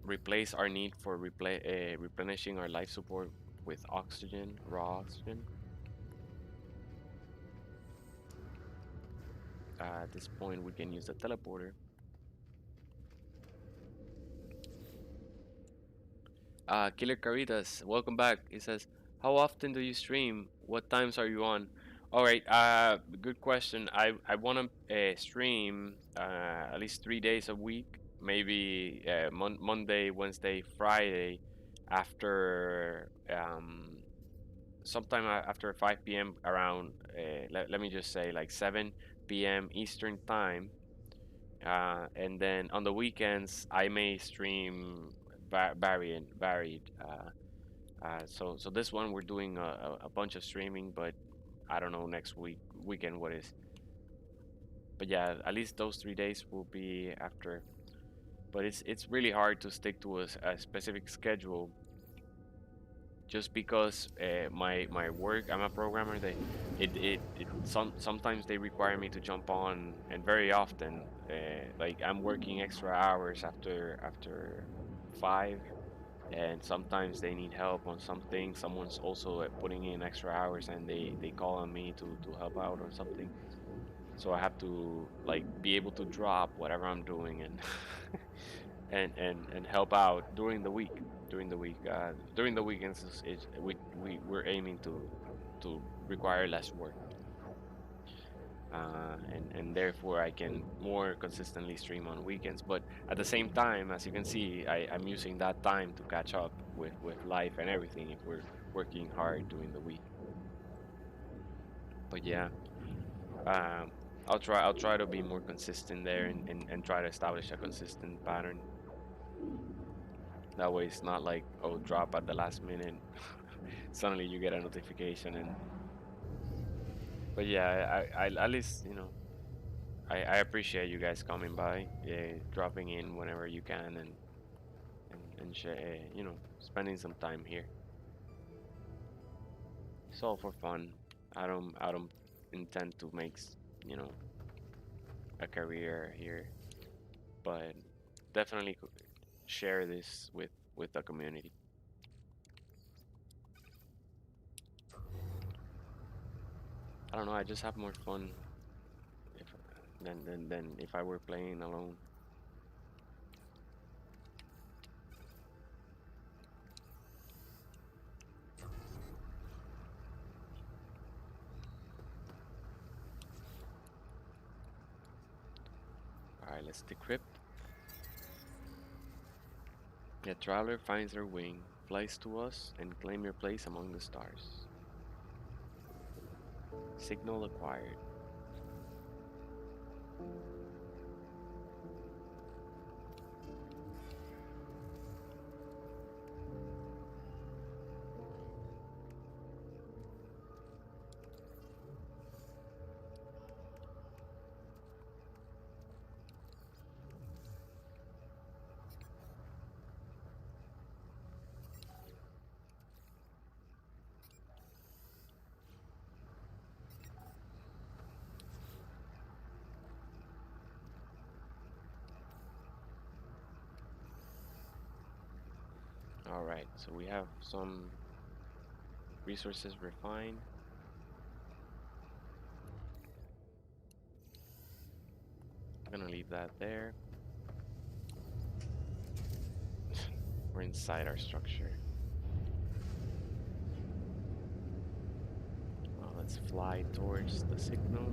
replace our need for replenishing our life support with oxygen, raw oxygen. At this point, we can use the teleporter. Killer Caritas, welcome back. It says, "How often do you stream? What times are you on?" All right. Good question. I want to stream at least 3 days a week, maybe Monday, Wednesday, Friday, after sometime after 5 p.m. around. Let me just say like 7 p.m. Eastern time. And then on the weekends, I may stream varied. So this one we're doing a bunch of streaming, but I don't know next weekend what is. But yeah, at least those 3 days will be after. But it's really hard to stick to a specific schedule just because my work, I'm a programmer. Sometimes they require me to jump on, and very often like I'm working extra hours after 5, and sometimes they need help on something. Someone's also putting in extra hours, and they call on me to help out on something. So I have to like be able to drop whatever I'm doing and and help out during the week. During the weekends, we're aiming to require less work, and therefore I can more consistently stream on weekends. But at the same time, as you can see, I'm using that time to catch up with life and everything if we're working hard during the week. But yeah, um, I'll try to be more consistent there and try to establish a consistent pattern. That way, it's not like, oh, drop at the last minute. Suddenly you get a notification. And but yeah, I at least I appreciate you guys coming by, yeah, dropping in whenever you can, and share, spending some time here. It's all for fun. I don't intend to make you know a career here, but definitely share this with the community. I don't know. I just have more fun if than if I were playing alone. All right, let's decrypt. A traveler finds their wing, flies to us, and claim your place among the stars. Signal acquired. All right, so we have some resources refined. I'm gonna leave that there. We're inside our structure. Let's fly towards the signal.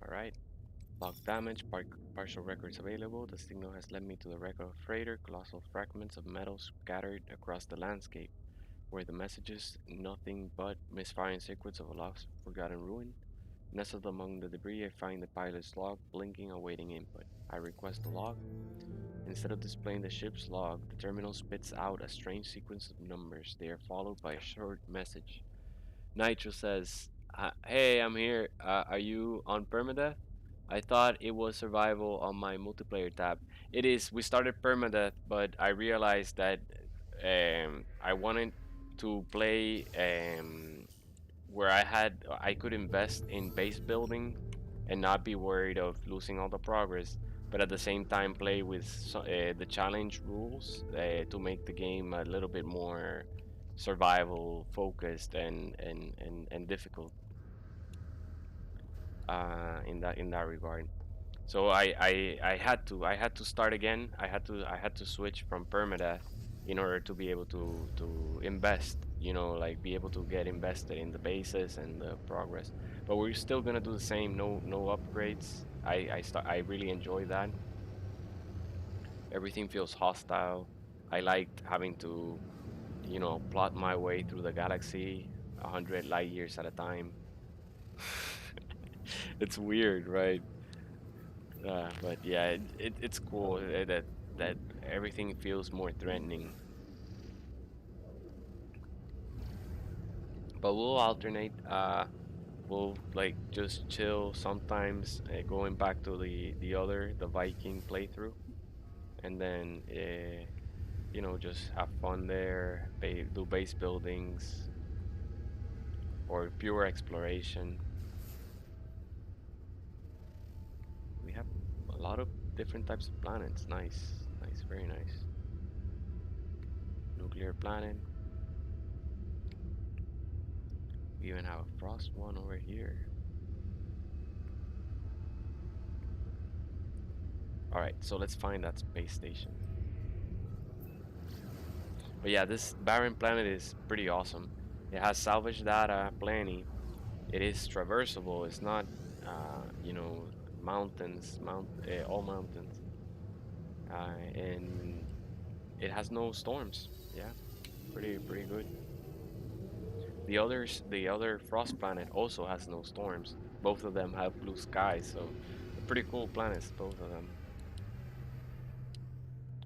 All right. Log damage, partial records available. The signal has led me to the wreck of a freighter, colossal fragments of metal scattered across the landscape, where the messages nothing but misfiring secrets of a lost, forgotten ruin. Nestled among the debris, I find the pilot's log, blinking, awaiting input. I request the log. Instead of displaying the ship's log, the terminal spits out a strange sequence of numbers. They are followed by a short message. Nitro says, "Hey, I'm here. Are you on Permadeath? I thought it was survival on my multiplayer tab. It is. We started Permadeath, but I realized that I wanted to play where I could invest in base building and not be worried of losing all the progress, but at the same time play with the challenge rules to make the game a little bit more survival focused and difficult in that regard. So I had to start again. I had to switch from permadeath in order to be able to invest. Like be able to get invested in the bases and the progress. But we're still gonna do the same. No upgrades. I really enjoy that. Everything feels hostile. I liked having to plot my way through the galaxy 100 light years at a time. It's weird, right? But yeah, it's cool that everything feels more threatening. But we'll alternate. We'll like just chill sometimes, going back to the Viking playthrough, and then just have fun there, do base buildings or pure exploration. We have a lot of different types of planets. Nice, nice, very nice. Nuclear planet. We even have a frost one over here. Alright, so let's find that space station. But yeah, this barren planet is pretty awesome. It has salvage data, plenty. It is traversable. It's not, mountains, all mountains. And it has no storms. Yeah, pretty good. The other frost planet also has no storms. Both of them have blue skies, so they're pretty cool planets, both of them.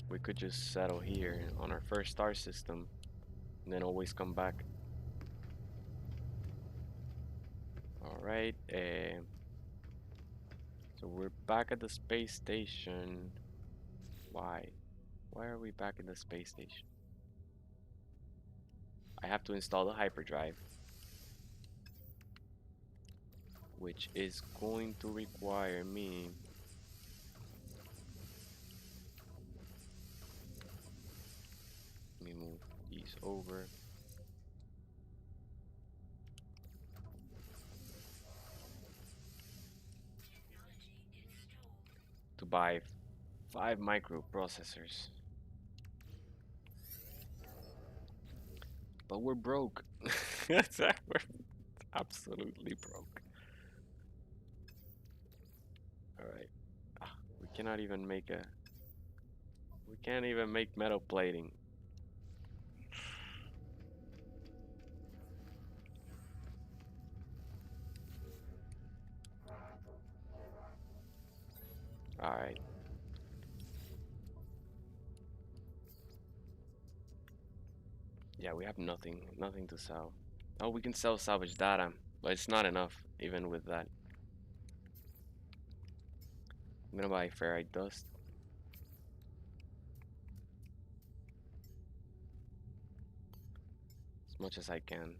We could just settle here on our first star system and then always come back. All right, so we're back at the space station. Why? Why are we back in the space station? I have to install the hyperdrive, which is going to require me. Let me move these over. To buy 5 microprocessors. But we're broke. We're absolutely broke. All right. Ah, we cannot even make a. We can't even make metal plating. All right. Yeah, we have nothing to sell. Oh, we can sell salvage data, but it's not enough even with that. I'm gonna buy ferrite dust. As much as I can.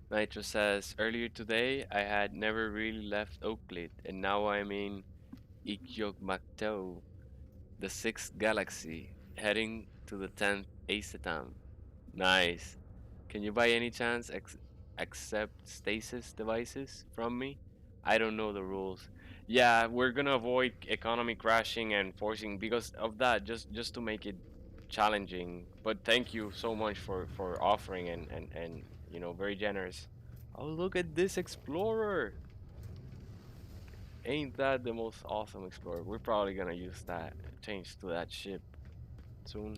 Nitro says, earlier today I had never really left Oakland, and now I'm in Ikyogmakto, the 6th galaxy, heading to the 10th Asetam. Nice. Can you by any chance accept stasis devices from me? I don't know the rules. Yeah, we're gonna avoid economy crashing and forcing because of that, just to make it challenging. But thank you so much for offering and very generous. Oh, look at this explorer. Ain't that the most awesome explorer? We're probably gonna use that, change to that ship soon.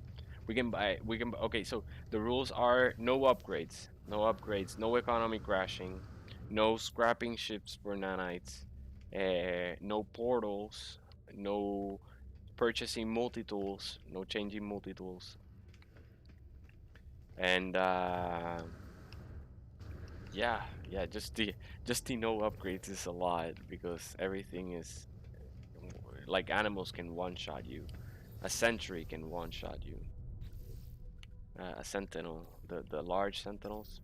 We can buy. We can. Okay, so the rules are no upgrades, no upgrades, no economy crashing, no scrapping ships for nanites, no portals, no purchasing multi tools, no changing multi tools, and yeah, yeah, just the no upgrades is a lot because everything is like animals can one shot you, a sentry can one shot you, a sentinel, the large sentinels.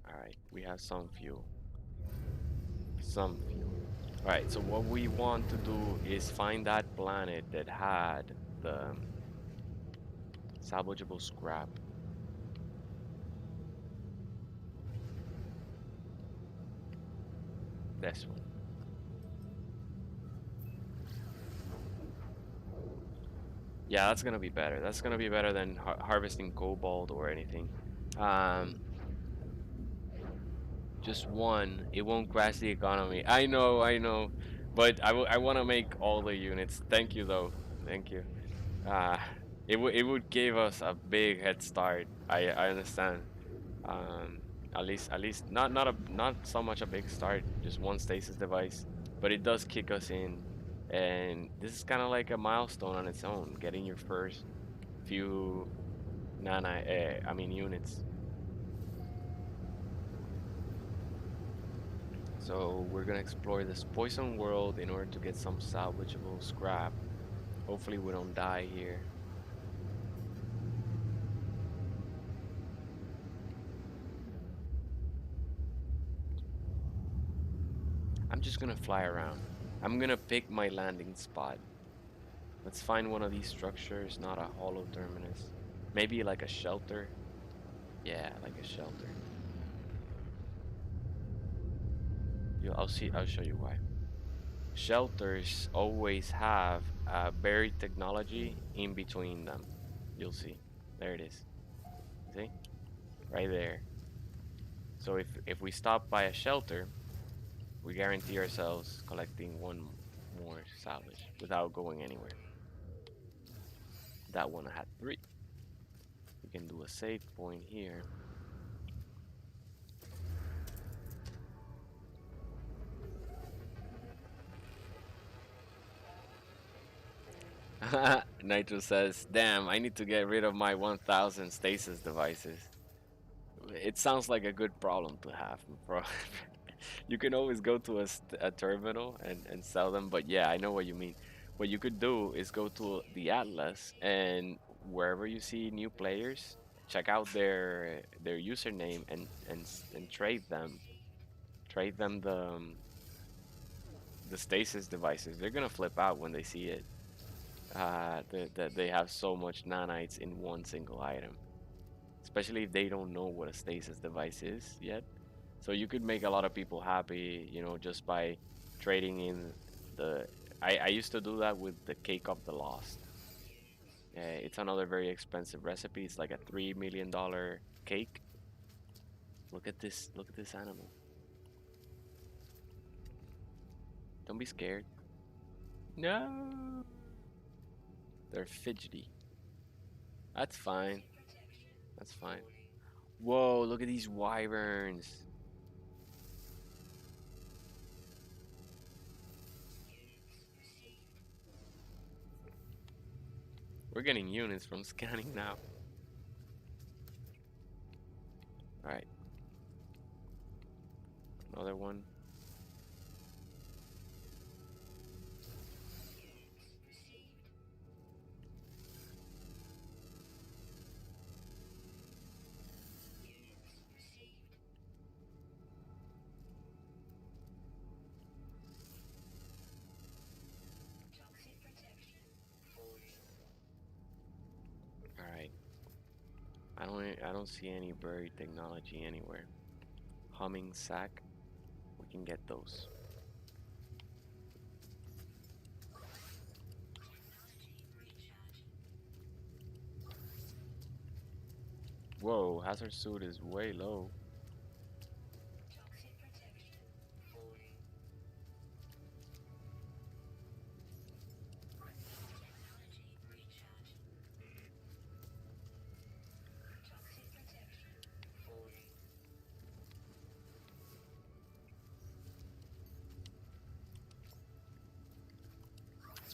All right, we have some fuel, some fuel. All right, so what we want to do is find that planet that had the salvageable scrap. This one. Yeah, that's gonna be better. That's gonna be better than harvesting cobalt or anything. Um, just one. It won't crash the economy. I know. But I want to make all the units. Thank you though. Thank you. Uh, it would give us a big head start. I understand. Um, at least not so much a big start, just one stasis device, but it does kick us in, and this is kind of like a milestone on its own, getting your first few units. So we're gonna explore this poison world in order to get some salvageable scrap. Hopefully we don't die here. I'm just gonna fly around. I'm gonna pick my landing spot. Let's find one of these structures, not a hollow terminus. Maybe like a shelter. Yeah, like a shelter. I'll show you why. Shelters always have buried technology in between them. You'll see. There it is. See? Right there. So if we stop by a shelter, we guarantee ourselves collecting one more salvage without going anywhere. That one had three. We can do a save point here. Nitro says, "Damn, I need to get rid of my 1,000 stasis devices." It sounds like a good problem to have, bro. You can always go to a terminal and sell them, but yeah, I know what you mean. What you could do is go to the Atlas and wherever you see new players, check out their username and trade them. Trade them the stasis devices. They're gonna flip out when they see it. That they have so much nanites in one single item, especially if they don't know what a stasis device is yet. So you could make a lot of people happy, just by trading in the. I used to do that with the cake of the lost. It's another very expensive recipe. It's like a $3 million cake. Look at this! Look at this animal. Don't be scared. No, they're fidgety. That's fine. That's fine. Whoa! Look at these wyverns. We're getting units from scanning now. All right, another one. All right. I don't see any buried technology anywhere. Humming sack. We can get those. Whoa, hazard suit is way low.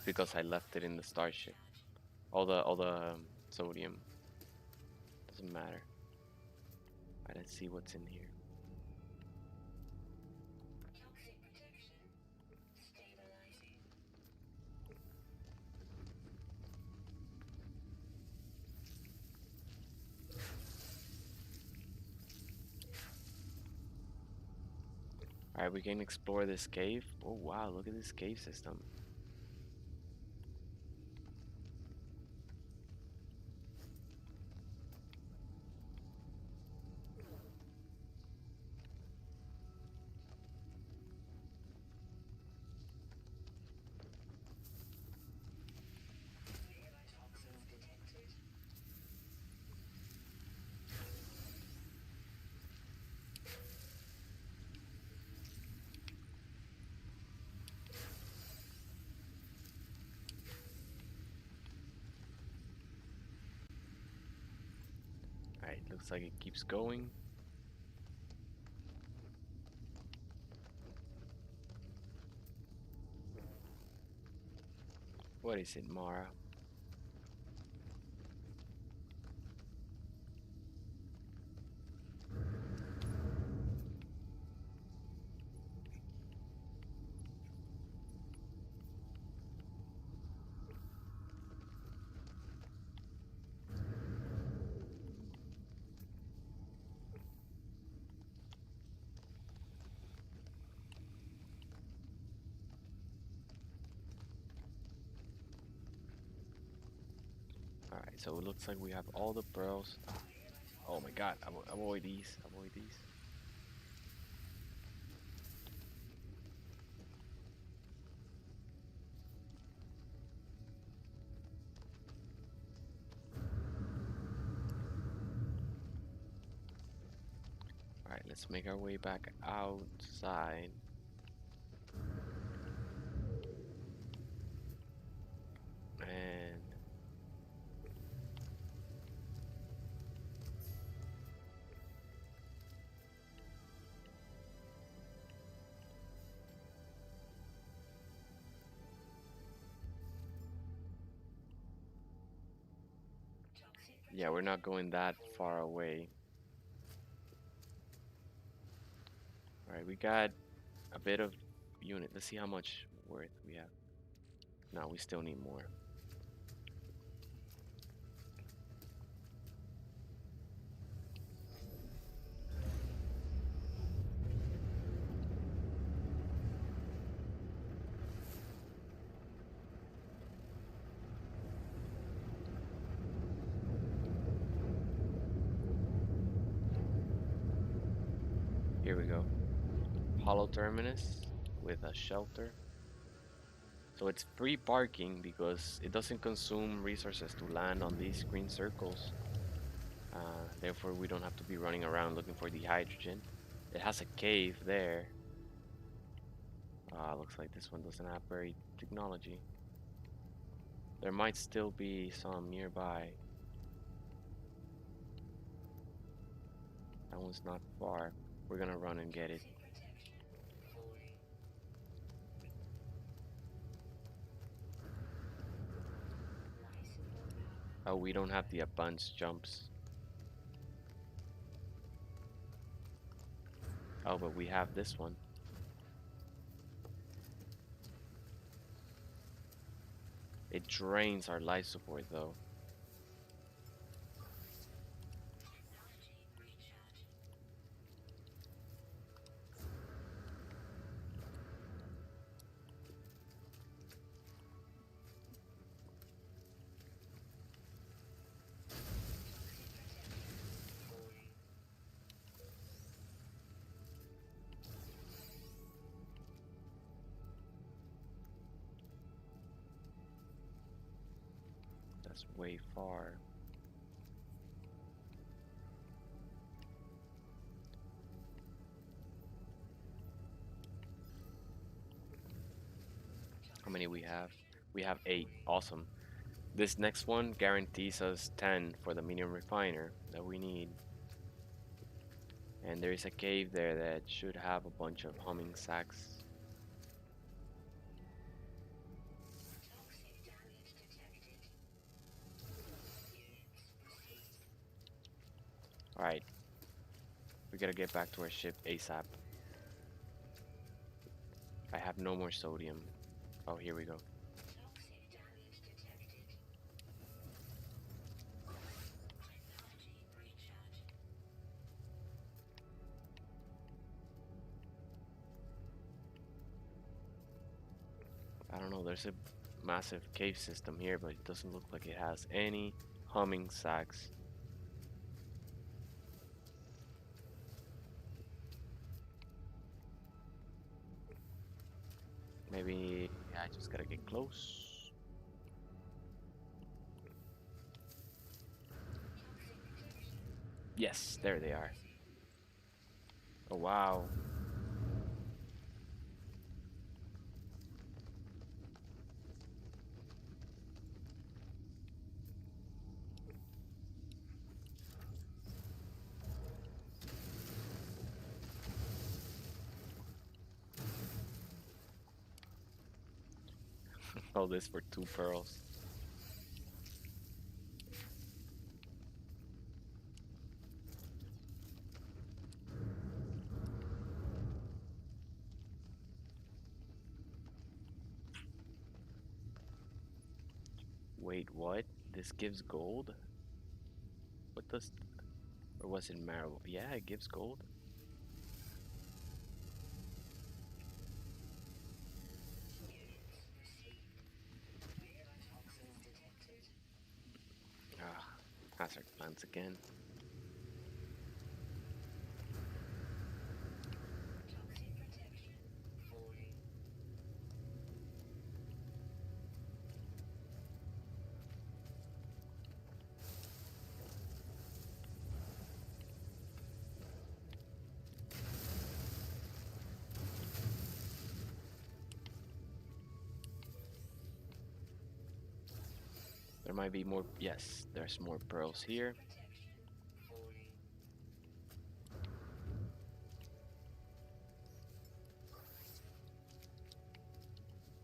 because I left it in the starship. All the sodium doesn't matter. Alright, let's see what's in here. Alright, we can explore this cave. Oh wow, look at this cave system. Alright, looks like it keeps going. What is it, Mara? Alright, so it looks like we have all the pearls. Oh my god, avoid these, avoid these. Alright, let's make our way back outside. And yeah, we're not going that far away. Alright, we got a bit of unit. Let's see how much worth we have. No, we still need more. Here we go. Hollow terminus with a shelter. So it's free parking because it doesn't consume resources to land on these green circles. Therefore, we don't have to be running around looking for the hydrogen. It has a cave there. Looks like this one doesn't have buried technology. There might still be some nearby. That one's not far. We're gonna run and get it. Oh, we don't have the advanced jumps. Oh, but we have this one. It drains our life support though. That's way far. How many we have? We have 8. Awesome. This next one guarantees us 10 for the medium refiner that we need. And there is a cave there that should have a bunch of humming sacks. We gotta get back to our ship ASAP. I have no more sodium. Oh, here we go. I don't know, there's a massive cave system here, but it doesn't look like it has any humming sacs. Maybe I just gotta get close. Yes, there they are. Oh, wow. All this for 2 pearls. Wait, what? This gives gold? What does... Or was it marrow? Yeah, it gives gold. Ah, hazard plants again. There might be more. Yes, there's more pearls here.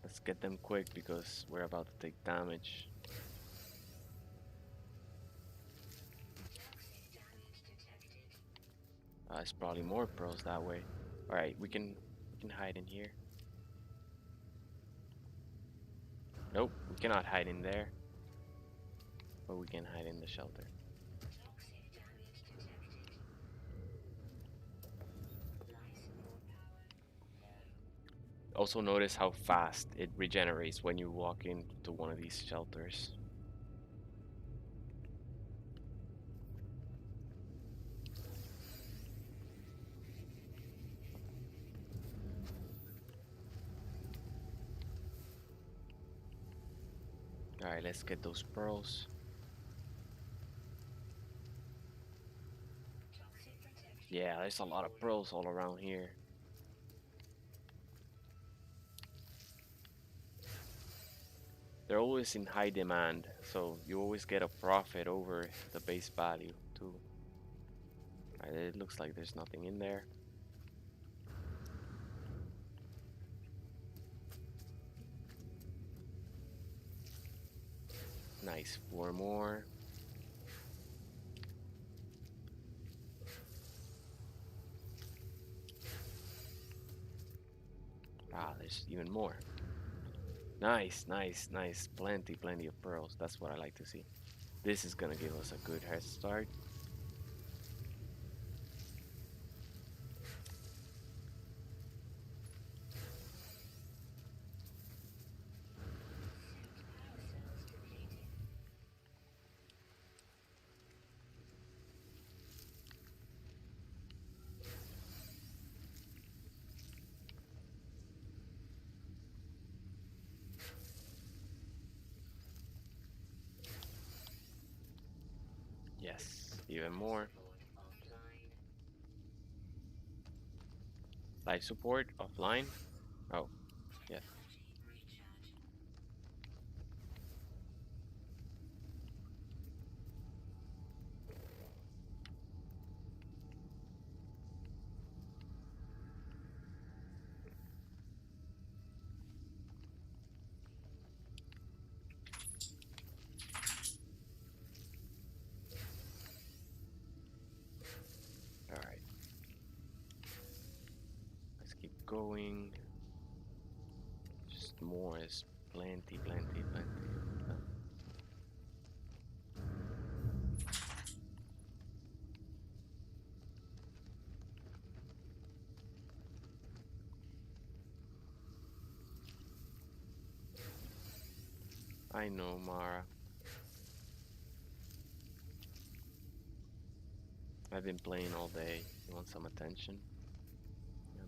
Let's get them quick because we're about to take damage. It's probably more pearls that way. All right, we can hide in here. Nope, we cannot hide in there. But we can hide in the shelter. Also notice how fast it regenerates when you walk into one of these shelters. All right, let's get those pearls. Yeah, there's a lot of pearls all around here. They're always in high demand, so you always get a profit over the base value too. All right, it looks like there's nothing in there. Nice, 4 more. Ah, there's even more. Nice, nice, nice. Plenty, plenty of pearls. That's what I like to see. This is gonna give us a good head start. Yes, even more. Life support offline. Oh, yeah. All right. going. Just more is plenty, plenty, plenty. I know, Mara. I've been playing all day. You want some attention? Yep.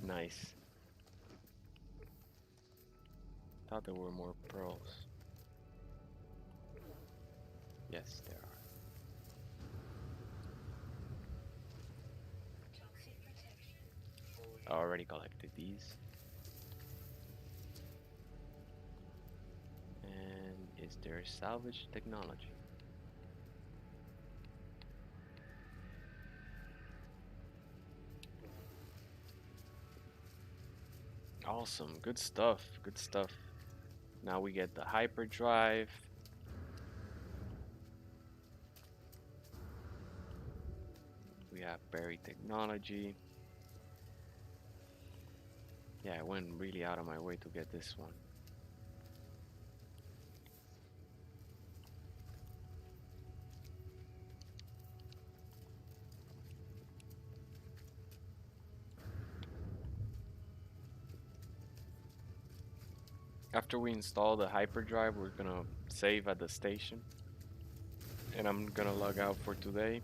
Nice. Thought there were more pearls. Yes, there are. I already collected these. And is there salvage technology? Awesome. Good stuff. Good stuff. Now we get the hyperdrive. We have buried technology. Yeah, I went really out of my way to get this one. After we install the hyperdrive, we're gonna save at the station. And I'm gonna log out for today.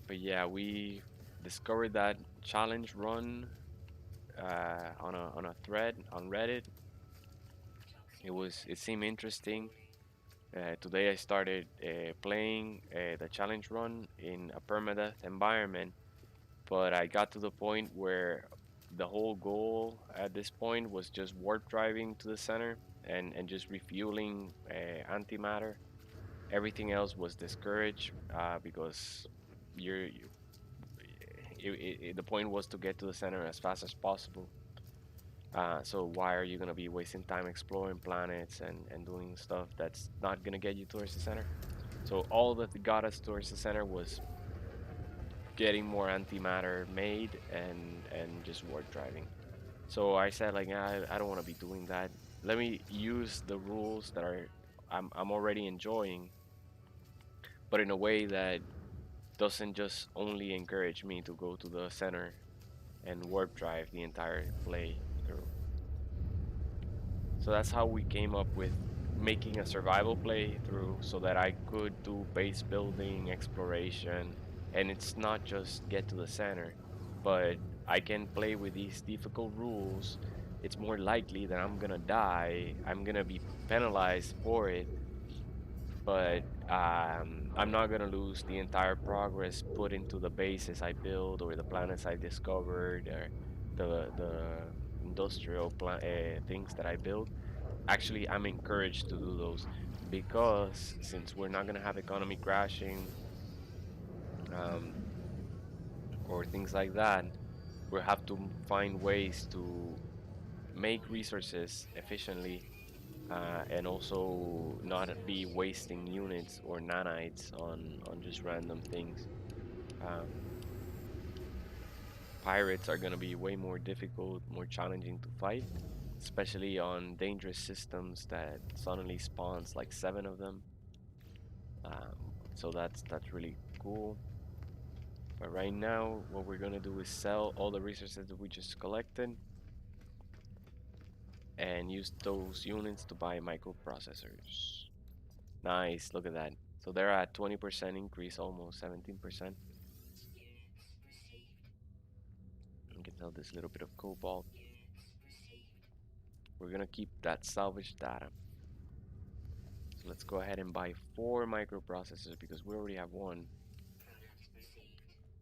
But yeah, we discovered that challenge run on a thread on Reddit. It seemed interesting. Today I started playing the challenge run in a permadeath environment, but I got to the point where the whole goal at this point was just warp driving to the center and just refueling antimatter. Everything else was discouraged because you the point was to get to the center as fast as possible. So why are you gonna be wasting time exploring planets and doing stuff that's not gonna get you towards the center? So all that got us towards the center was getting more antimatter made and just warp driving. So I said like I don't want to be doing that. Let me use the rules that I'm already enjoying, but in a way that doesn't just only encourage me to go to the center and warp drive the entire play through. So that's how we came up with making a survival playthrough so that I could do base building, exploration, and it's not just get to the center, but I can play with these difficult rules. It's more likely that I'm gonna die, I'm gonna be penalized for it, but I'm not gonna lose the entire progress put into the bases I build or the planets I discovered or the industrial things that I built. Actually, I'm encouraged to do those because since we're not gonna have economy crashing um, or things like that, we'll have to find ways to make resources efficiently and also not be wasting units or nanites on just random things. Um, Pirates are gonna be way more difficult, more challenging to fight, especially on dangerous systems that suddenly spawns like 7 of them. So that's really cool. But right now, what we're gonna do is sell all the resources that we just collected and use those units to buy microprocessors. Nice, look at that. So they're at 20% increase, almost 17%. We can sell this little bit of cobalt. We're gonna keep that salvage data. So let's go ahead and buy 4 microprocessors because we already have one.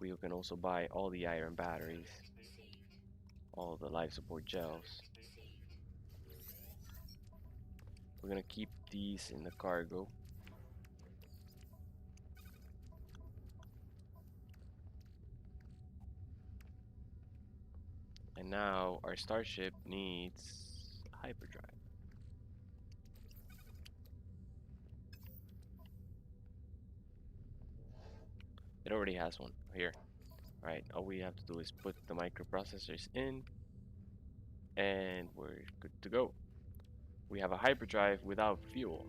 We can also buy all the iron batteries, all the life support gels. We're gonna keep these in the cargo. And now our starship needs hyperdrive. It already has one here. Right, all we have to do is put the microprocessors in and we're good to go. We have a hyperdrive without fuel.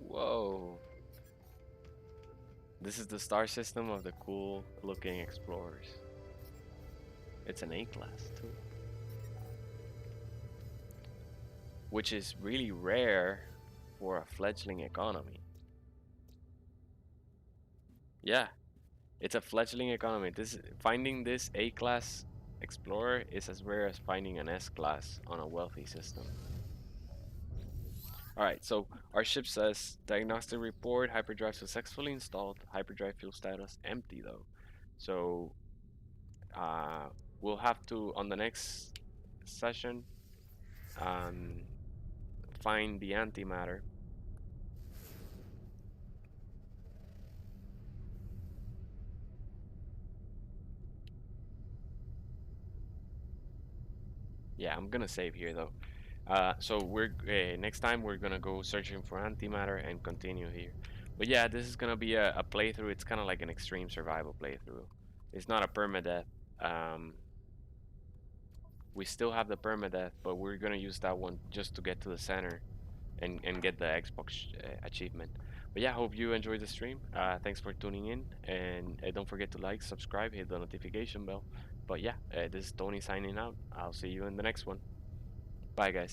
Whoa. This is the star system of the cool looking explorers. It's an A class too, which is really rare for a fledgling economy. Yeah, it's a fledgling economy. This finding this A class explorer is as rare as finding an S class on a wealthy system. All right, so our ship says diagnostic report, hyperdrive successfully installed, hyperdrive fuel status empty though. So uh, we'll have to on the next session um, find the antimatter. Yeah, I'm gonna save here though. So we're next time we're gonna go searching for antimatter and continue here. But yeah, this is gonna be a playthrough. It's kind of like an extreme survival playthrough. It's not a permadeath. Um, we still have the permadeath, but we're gonna use that one just to get to the center and get the Xbox achievement. But yeah, hope you enjoyed the stream. Thanks for tuning in, and don't forget to like, subscribe, hit the notification bell. But yeah, this is Tony signing out. I'll see you in the next one. Bye, guys.